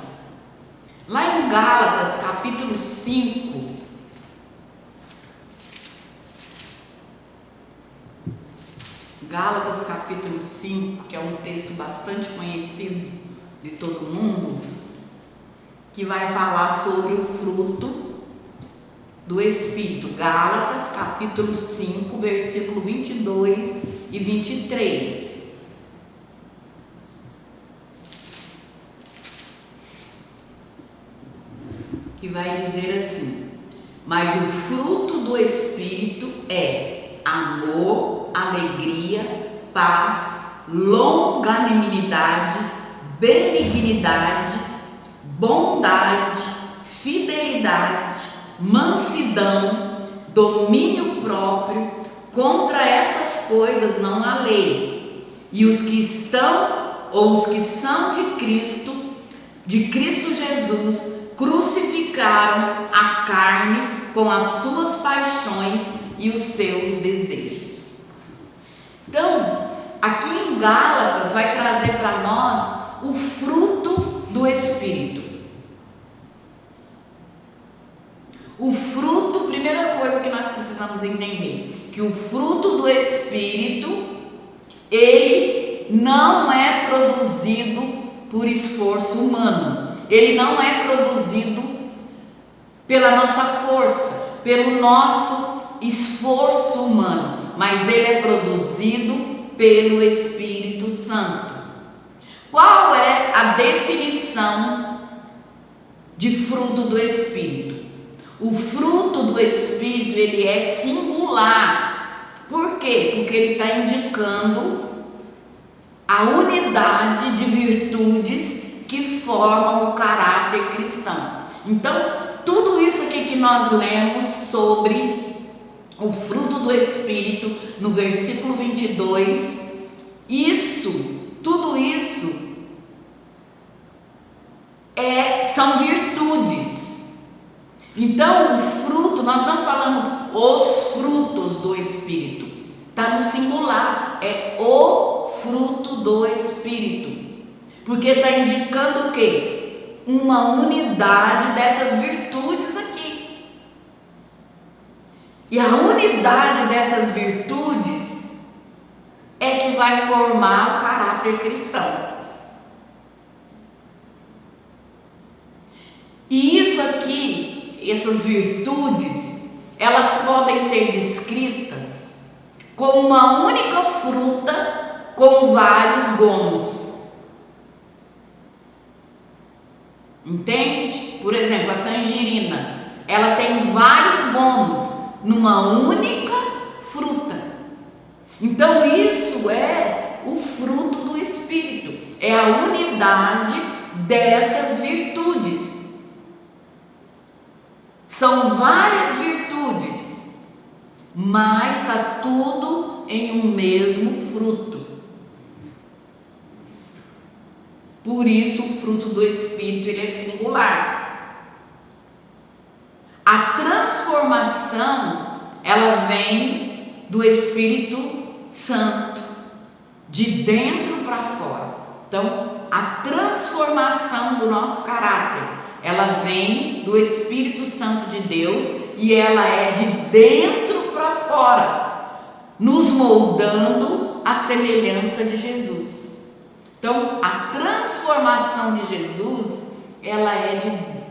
Lá em Gálatas, capítulo 5, Gálatas capítulo 5, que é um texto bastante conhecido de todo mundo, que vai falar sobre o fruto do Espírito. Gálatas capítulo 5, versículo 22 e 23. Que vai dizer assim: mas o fruto do Espírito é amor, alegria, paz, longanimidade, benignidade, bondade, fidelidade, mansidão, domínio próprio. Contra essas coisas não há lei. E os que estão, ou os que são de Cristo Jesus, crucificaram a carne com as suas paixões e os seus desejos. Então, aqui em Gálatas vai trazer para nós o fruto do Espírito. O fruto, primeira coisa que nós precisamos entender, que o fruto do Espírito, ele não é produzido por esforço humano. Ele não é produzido pela nossa força, pelo nosso esforço humano, mas ele é produzido pelo Espírito Santo. Qual é a definição de fruto do Espírito? O fruto do Espírito, ele é singular. Por quê? Porque ele está indicando a unidade de virtudes que formam o caráter cristão. Então, tudo isso aqui que nós lemos sobre o fruto do Espírito, no versículo 22, tudo isso são virtudes. Então, o fruto, nós não falamos os frutos do Espírito, está no singular, é o fruto do Espírito, porque está indicando o quê? Uma unidade dessas virtudes aqui. E a unidade dessas virtudes é que vai formar o caráter cristão. E isso aqui, essas virtudes, elas podem ser descritas como uma única fruta com vários gomos. Entende? Por exemplo, a tangerina, ela tem vários gomos numa única fruta. Então isso é o fruto do Espírito, é a unidade dessas virtudes. São várias virtudes, mas está tudo em um mesmo fruto. Por isso o fruto do Espírito ele é singular. A transformação, ela vem do Espírito Santo, de dentro para fora. Então, a transformação do nosso caráter, ela vem do Espírito Santo de Deus e ela é de dentro para fora, nos moldando à semelhança de Jesus. Então, a transformação de Jesus, ela é de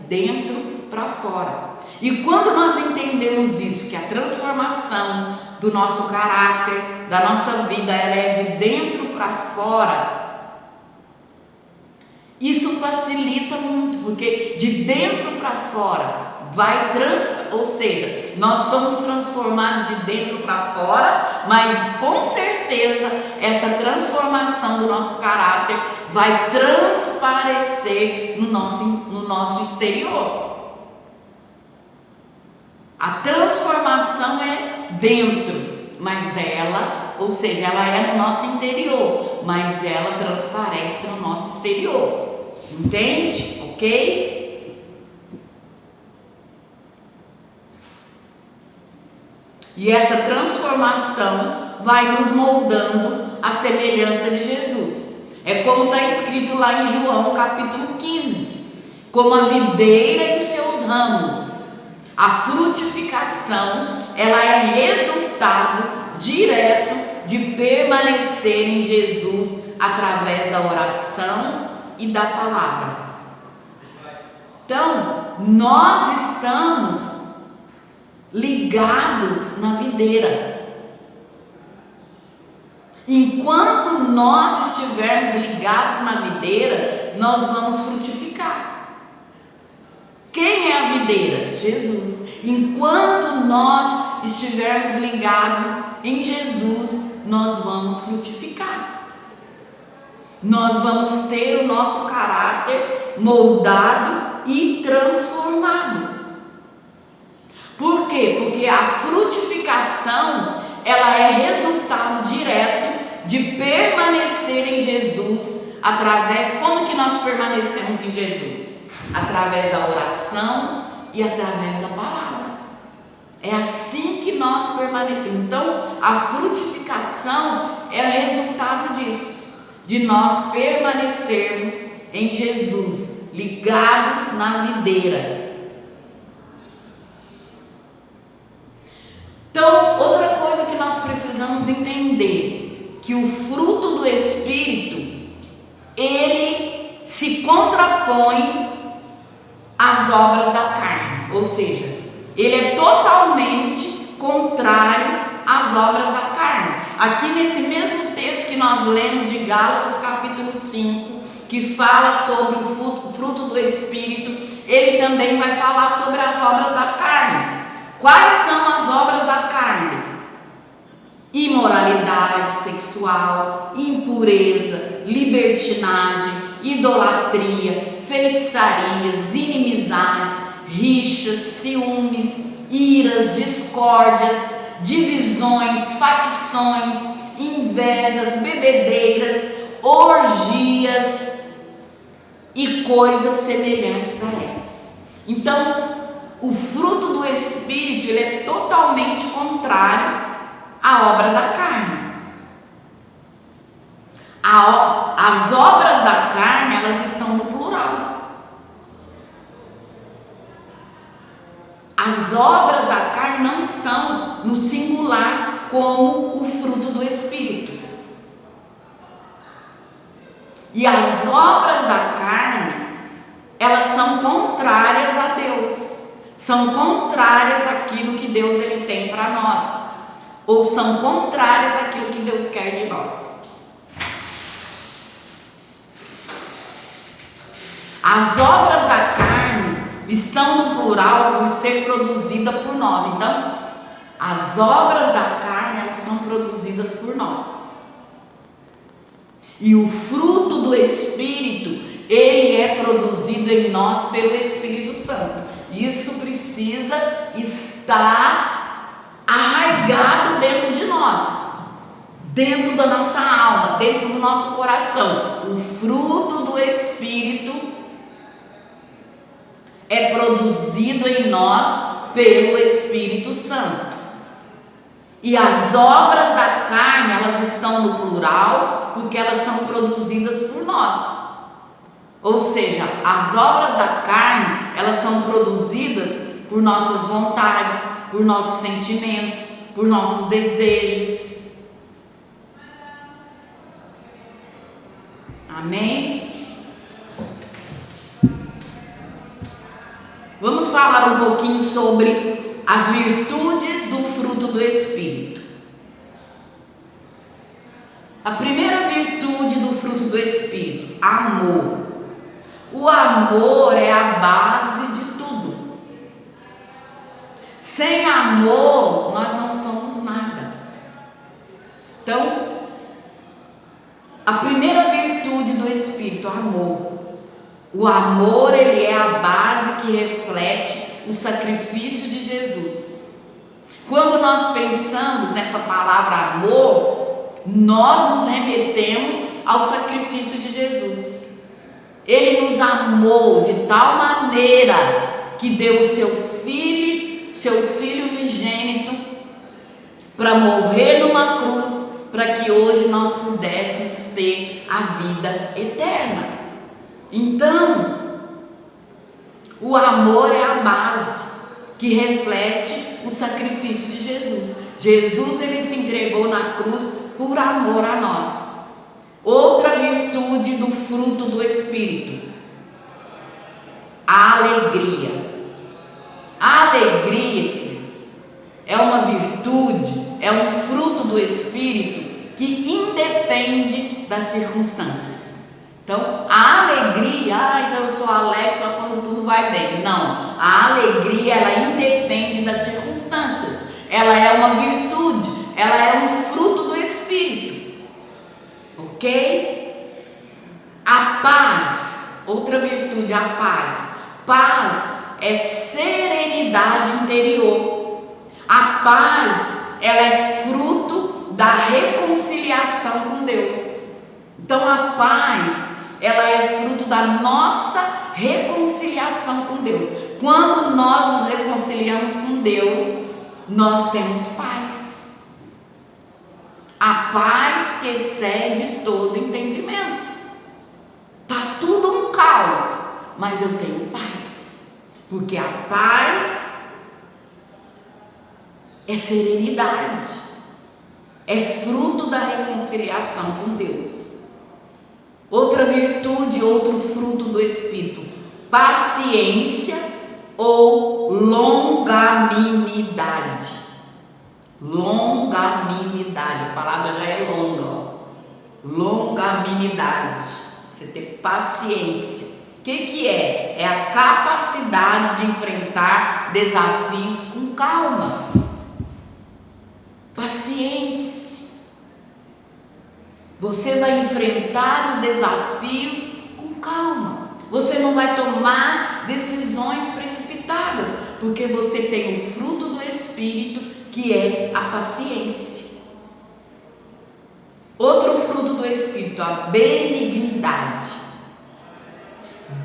dentro para fora. E quando nós entendemos isso, que a transformação do nosso caráter, da nossa vida, ela é de dentro para fora, isso facilita muito, porque de dentro para fora ou seja, nós somos transformados de dentro para fora, mas com certeza essa transformação do nosso caráter vai transparecer no nosso exterior. A transformação é dentro, mas ela é no nosso interior, mas ela transparece no nosso exterior. Entende? Ok? E essa transformação vai nos moldando à semelhança de Jesus. É como está escrito lá em João capítulo 15: como a videira e os seus ramos. A frutificação, ela é resultado direto de permanecer em Jesus através da oração e da palavra. Então, nós estamos ligados na videira. Enquanto nós estivermos ligados na videira, nós vamos frutificar. Quem é a videira? Jesus. Enquanto nós estivermos ligados em Jesus, nós vamos frutificar. Nós vamos ter o nosso caráter moldado e transformado. Por quê? Porque a frutificação, ela é resultado direto de permanecer em Jesus através... Como que nós permanecemos em Jesus? Através da oração e através da palavra. É assim que nós permanecemos. Então, a frutificação é resultado disso, de nós permanecermos em Jesus, ligados na videira. Então, outra coisa que nós precisamos entender, que o fruto do Espírito, ele se contrapõe às obras da carne, ou seja, ele é totalmente contrário às obras da carne. Aqui nesse mesmo texto que nós lemos de Gálatas capítulo 5, que fala sobre o fruto do Espírito, ele também vai falar sobre as obras da carne. Quais são as obras da carne? Imoralidade sexual, impureza, libertinagem, idolatria, feitiçarias, inimizades, rixas, ciúmes, iras, discórdias, divisões, facções, invejas, bebedeiras, orgias e coisas semelhantes a essas. Então, o fruto do Espírito, ele é totalmente contrário à obra da carne. As obras da carne, elas estão no plural. As obras da carne não estão no singular como o fruto do Espírito. E as obras da carne, elas são contrárias a Deus. São contrárias àquilo que Deus ele tem para nós. Ou são contrárias àquilo que Deus quer de nós. As obras da carne estão no plural por ser produzida por nós. Então, as obras da carne, elas são produzidas por nós. E o fruto do Espírito, ele é produzido em nós pelo Espírito Santo. Isso precisa estar arraigado dentro de nós, dentro da nossa alma, dentro do nosso coração. O fruto do Espírito é produzido em nós pelo Espírito Santo. E as obras da carne, elas estão no plural, porque elas são produzidas por nós. Ou seja, as obras da carne, elas são produzidas por nossas vontades, por nossos sentimentos, por nossos desejos. Amém? Vamos falar um pouquinho sobre as virtudes do fruto do Espírito. A primeira virtude do fruto do Espírito, amor. O amor é a base de tudo. Sem amor, nós não somos nada. Então, a primeira virtude do Espírito, amor. O amor, ele é a base que reflete o sacrifício de Jesus. Quando nós pensamos nessa palavra amor, nós nos remetemos ao sacrifício de Jesus. Ele nos amou de tal maneira que deu seu filho unigênito, para morrer numa cruz, para que hoje nós pudéssemos ter a vida eterna. Então, o amor é a base que reflete o sacrifício de Jesus. Jesus, ele se entregou na cruz por amor a nós. Outra virtude do fruto do Espírito, a alegria. A alegria, queridos, é uma virtude, é um fruto do Espírito que independe das circunstâncias. Então, a alegria, então eu sou alegre só quando tudo vai bem. Não, a alegria, ela independe das circunstâncias. Ela é uma virtude, ela é um fruto do Espírito. Ok? A paz, outra virtude, a paz. Paz é serenidade interior. A paz, ela é fruto da reconciliação com Deus. Então a paz, ela é fruto da nossa reconciliação com Deus. Quando nós nos reconciliamos com Deus, nós temos paz. A paz que excede todo entendimento. Tá tudo um caos, mas eu tenho paz. Porque a paz é serenidade. É fruto da reconciliação com Deus. Outra virtude, outro fruto do Espírito: paciência ou longanimidade. Longanimidade, a palavra já é longa, ó. Longanimidade, você ter paciência. O que é? É a capacidade de enfrentar desafios com calma. Paciência. Você vai enfrentar os desafios com calma. Você não vai tomar decisões precipitadas, porque você tem o fruto do Espírito, que é a paciência. Outro fruto do Espírito, a benignidade.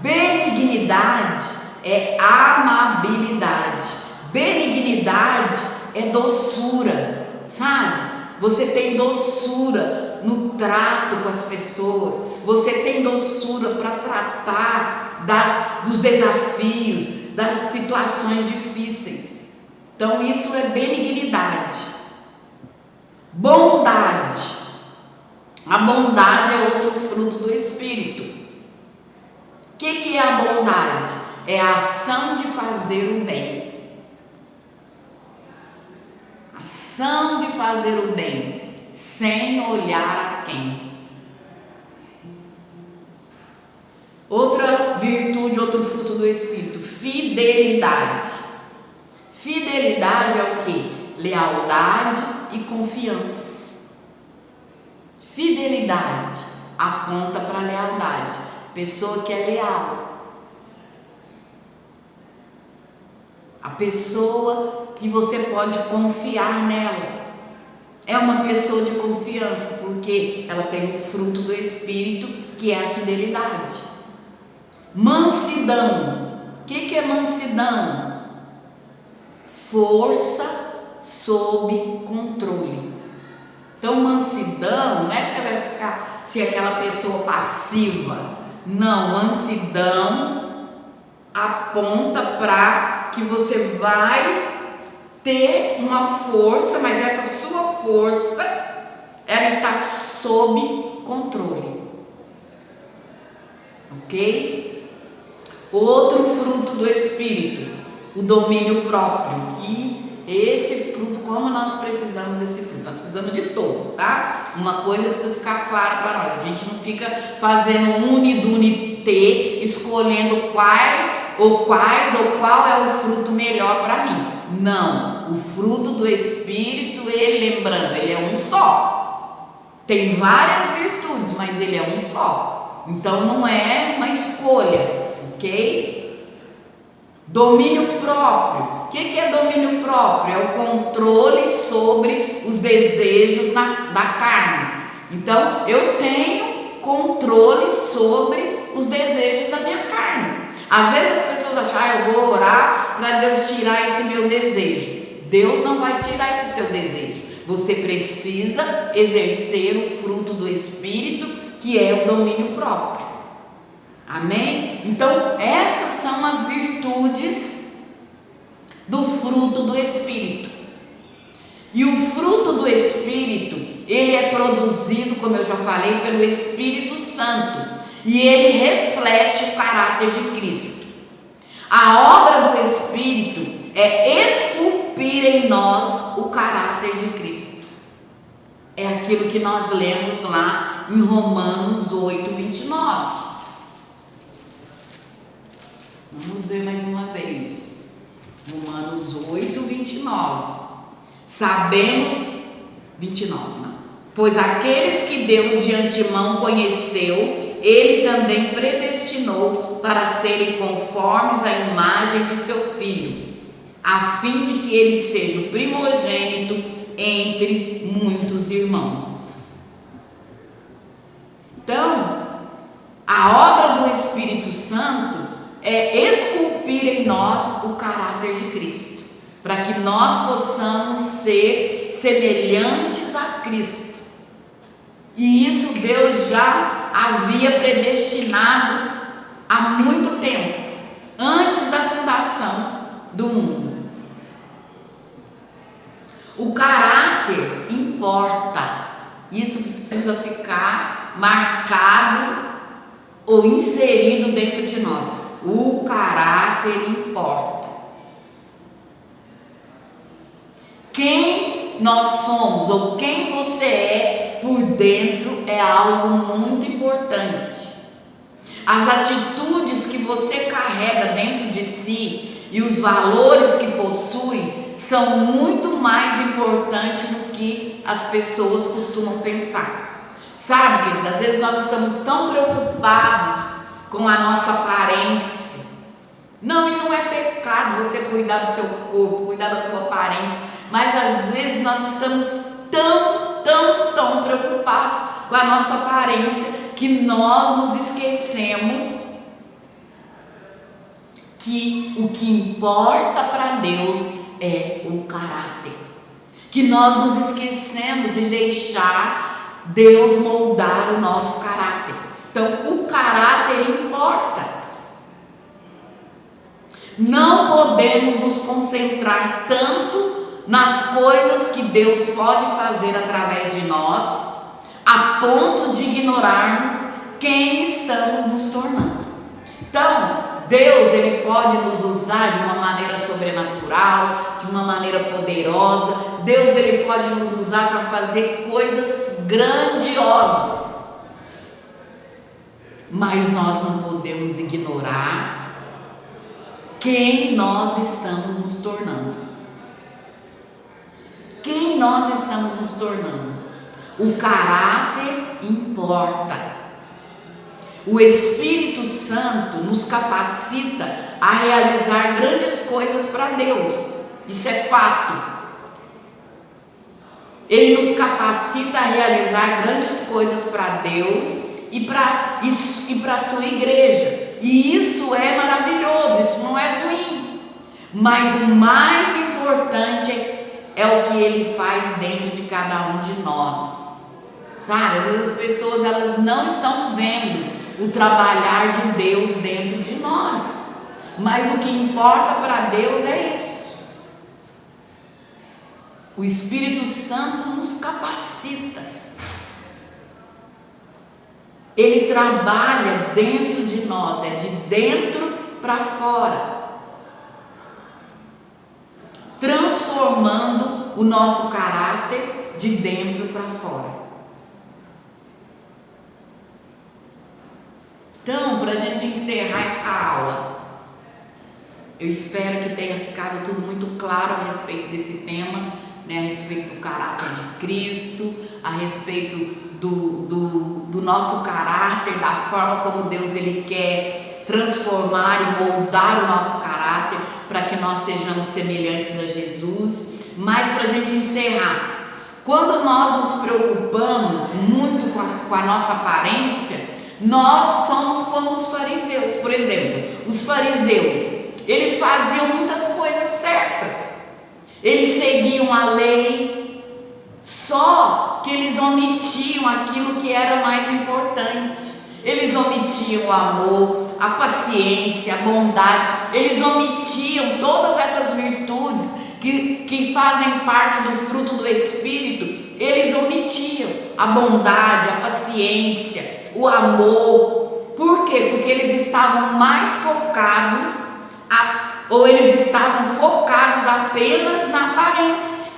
Benignidade é amabilidade. Benignidade é doçura, sabe? Você tem doçura no trato com as pessoas. Você tem doçura para tratar dos desafios, das situações difíceis. Então isso é benignidade. Bondade. A bondade é outro fruto do Espírito. O que é a bondade? É a ação de fazer o bem. Ação de fazer o bem, sem olhar a quem. Outra virtude, outro fruto do Espírito: fidelidade. Fidelidade é o que? Lealdade e confiança. Fidelidade aponta para a lealdade. Pessoa que é leal. A pessoa que você pode confiar nela. É uma pessoa de confiança, porque ela tem o fruto do Espírito, que é a fidelidade. Mansidão. O que é mansidão? Força sob controle. Então, mansidão não é que você vai ficar ser aquela pessoa passiva. Não, mansidão aponta para que você vai ter uma força, mas essa sua força, ela está sob controle. Ok? Outro fruto do Espírito, o domínio próprio. E esse fruto, como nós precisamos desse fruto? Nós precisamos de todos, tá? Uma coisa precisa ficar clara para nós. A gente não fica fazendo unidunité, escolhendo quais ou qual é o fruto melhor para mim. Não, o fruto do Espírito, ele, lembrando, ele é um só. Tem várias virtudes, mas ele é um só. Então não é uma escolha, ok? Domínio próprio. O que é domínio próprio? É o controle sobre os desejos da carne. Então eu tenho controle sobre os desejos da minha carne. Às vezes as pessoas acham, eu vou orar para Deus tirar esse meu desejo. Deus não vai tirar esse seu desejo. Você precisa exercer o fruto do Espírito, que é o domínio próprio. Amém? Então, essas são as virtudes do fruto do Espírito. E o fruto do Espírito, ele é produzido, como eu já falei, pelo Espírito Santo. E ele reflete o caráter de Cristo. A obra do Espírito é esculpir em nós o caráter de Cristo. É aquilo que nós lemos lá em Romanos 8, 29. Vamos ver mais uma vez. Romanos 8, 29. Sabemos, 29, não? Pois aqueles que Deus de antemão conheceu, Ele também predestinou para serem conformes à imagem de seu Filho, a fim de que ele seja o primogênito entre muitos irmãos. Então, a obra do Espírito Santo é esculpir em nós o caráter de Cristo. para que nós possamos ser semelhantes a Cristo. E isso Deus já havia predestinado há muito tempo, antes da fundação do mundo. O caráter importa. Isso precisa ficar marcado ou inserido dentro de nós. O caráter importa. Quem nós somos ou quem você é por dentro é algo muito importante. As atitudes que você carrega dentro de si e os valores que possui são muito mais importantes do que as pessoas costumam pensar. Sabe, queridos, às vezes nós estamos tão preocupados com a nossa aparência. Não, e não é pecado você cuidar do seu corpo, cuidar da sua aparência, mas às vezes nós estamos tão preocupados com a nossa aparência que nós nos esquecemos que o que importa para Deus é o caráter. Que nós nos esquecemos de deixar Deus moldar o nosso caráter. Então, o caráter importa. Não podemos nos concentrar tanto nas coisas que Deus pode fazer através de nós, a ponto de ignorarmos quem estamos nos tornando. Então, Deus, Ele pode nos usar de uma maneira sobrenatural, de uma maneira poderosa. Deus, Ele pode nos usar para fazer coisas grandiosas. Mas nós não podemos ignorar quem nós estamos nos tornando. Quem nós estamos nos tornando? O caráter importa. O Espírito Santo nos capacita a realizar grandes coisas para Deus. Isso é fato. Ele nos capacita a realizar grandes coisas para Deus e para a sua igreja. E isso é maravilhoso, isso não é ruim. Mas o mais importante é o que Ele faz dentro de cada um de nós. Sabe, às vezes as pessoas elas não estão vendo o trabalhar de Deus dentro de nós, mas o que importa para Deus é isso. O Espírito Santo nos capacita. Ele trabalha dentro de nós, é de dentro para fora, transformando o nosso caráter de dentro para fora. Então, para a gente encerrar essa aula, eu espero que tenha ficado tudo muito claro a respeito desse tema, né? A respeito do caráter de Cristo, a respeito do nosso caráter, da forma como Deus Ele quer transformar e moldar o nosso caráter para que nós sejamos semelhantes a Jesus. Mas para a gente encerrar, quando nós nos preocupamos muito com a nossa aparência, nós somos como os fariseus. Por exemplo, os fariseus, eles faziam muitas coisas certas, eles seguiam a lei, só que eles omitiam aquilo que era mais importante. Eles omitiam o amor, a paciência, a bondade, eles omitiam todas essas virtudes que fazem parte do fruto do Espírito. Eles omitiam a bondade, a paciência, o amor. Por quê? Porque eles estavam mais focados, ou eles estavam focados apenas na aparência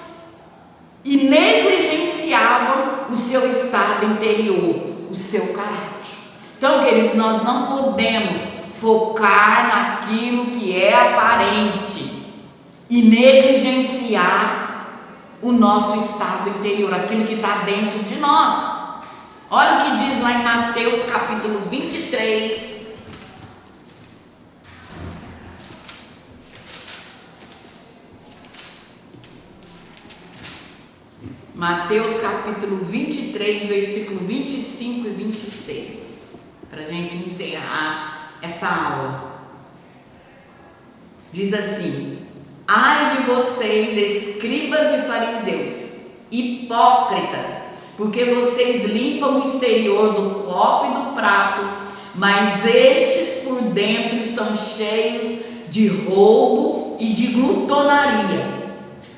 e negligenciavam o seu estado interior, o seu caráter. Então, queridos, nós não podemos focar naquilo que é aparente e negligenciar o nosso estado interior, aquilo que está dentro de nós. Olha o que diz lá em Mateus capítulo 23. Mateus capítulo 23, versículo 25 e 26. Para a gente encerrar essa aula. Diz assim: Ai de vocês, escribas e fariseus, hipócritas, porque vocês limpam o exterior do copo e do prato, mas estes por dentro estão cheios de roubo e de glutonaria.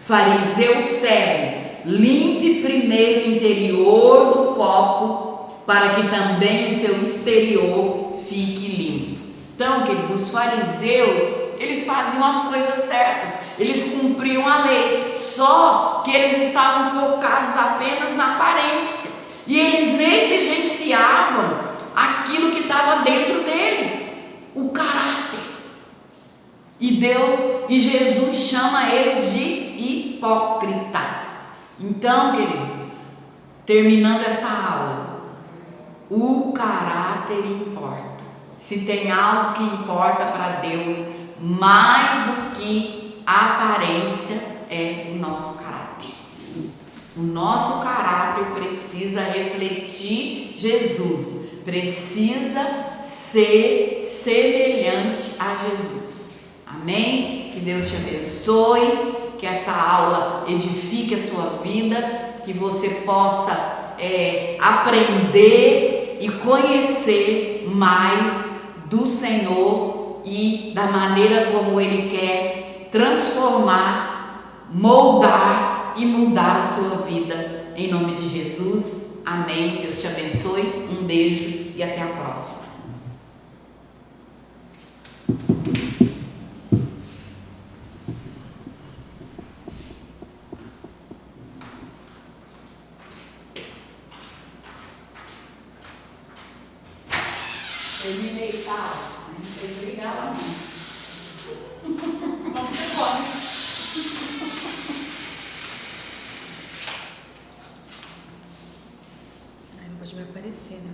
Fariseu cego, limpe primeiro o interior do copo, para que também o seu exterior fique limpo. Então, queridos, os fariseus, eles faziam as coisas certas, eles cumpriam a lei, só que eles estavam focados apenas na aparência, e eles negligenciavam aquilo que estava dentro deles, o caráter. E Jesus chama eles de hipócritas. Então, queridos, terminando essa aula, o caráter importa. Se tem algo que importa para Deus mais do que a aparência, é o nosso caráter. O nosso caráter precisa refletir Jesus, precisa ser semelhante a Jesus. Amém? Que Deus te abençoe, que essa aula edifique a sua vida, que você possa aprender e conhecer mais do Senhor e da maneira como Ele quer transformar, moldar e mudar a sua vida. Em nome de Jesus, amém. Deus te abençoe, um beijo e até a próxima. Terminei, tá? Não sei brigar lá não. Como você pode? Aí não pode me aparecer, né?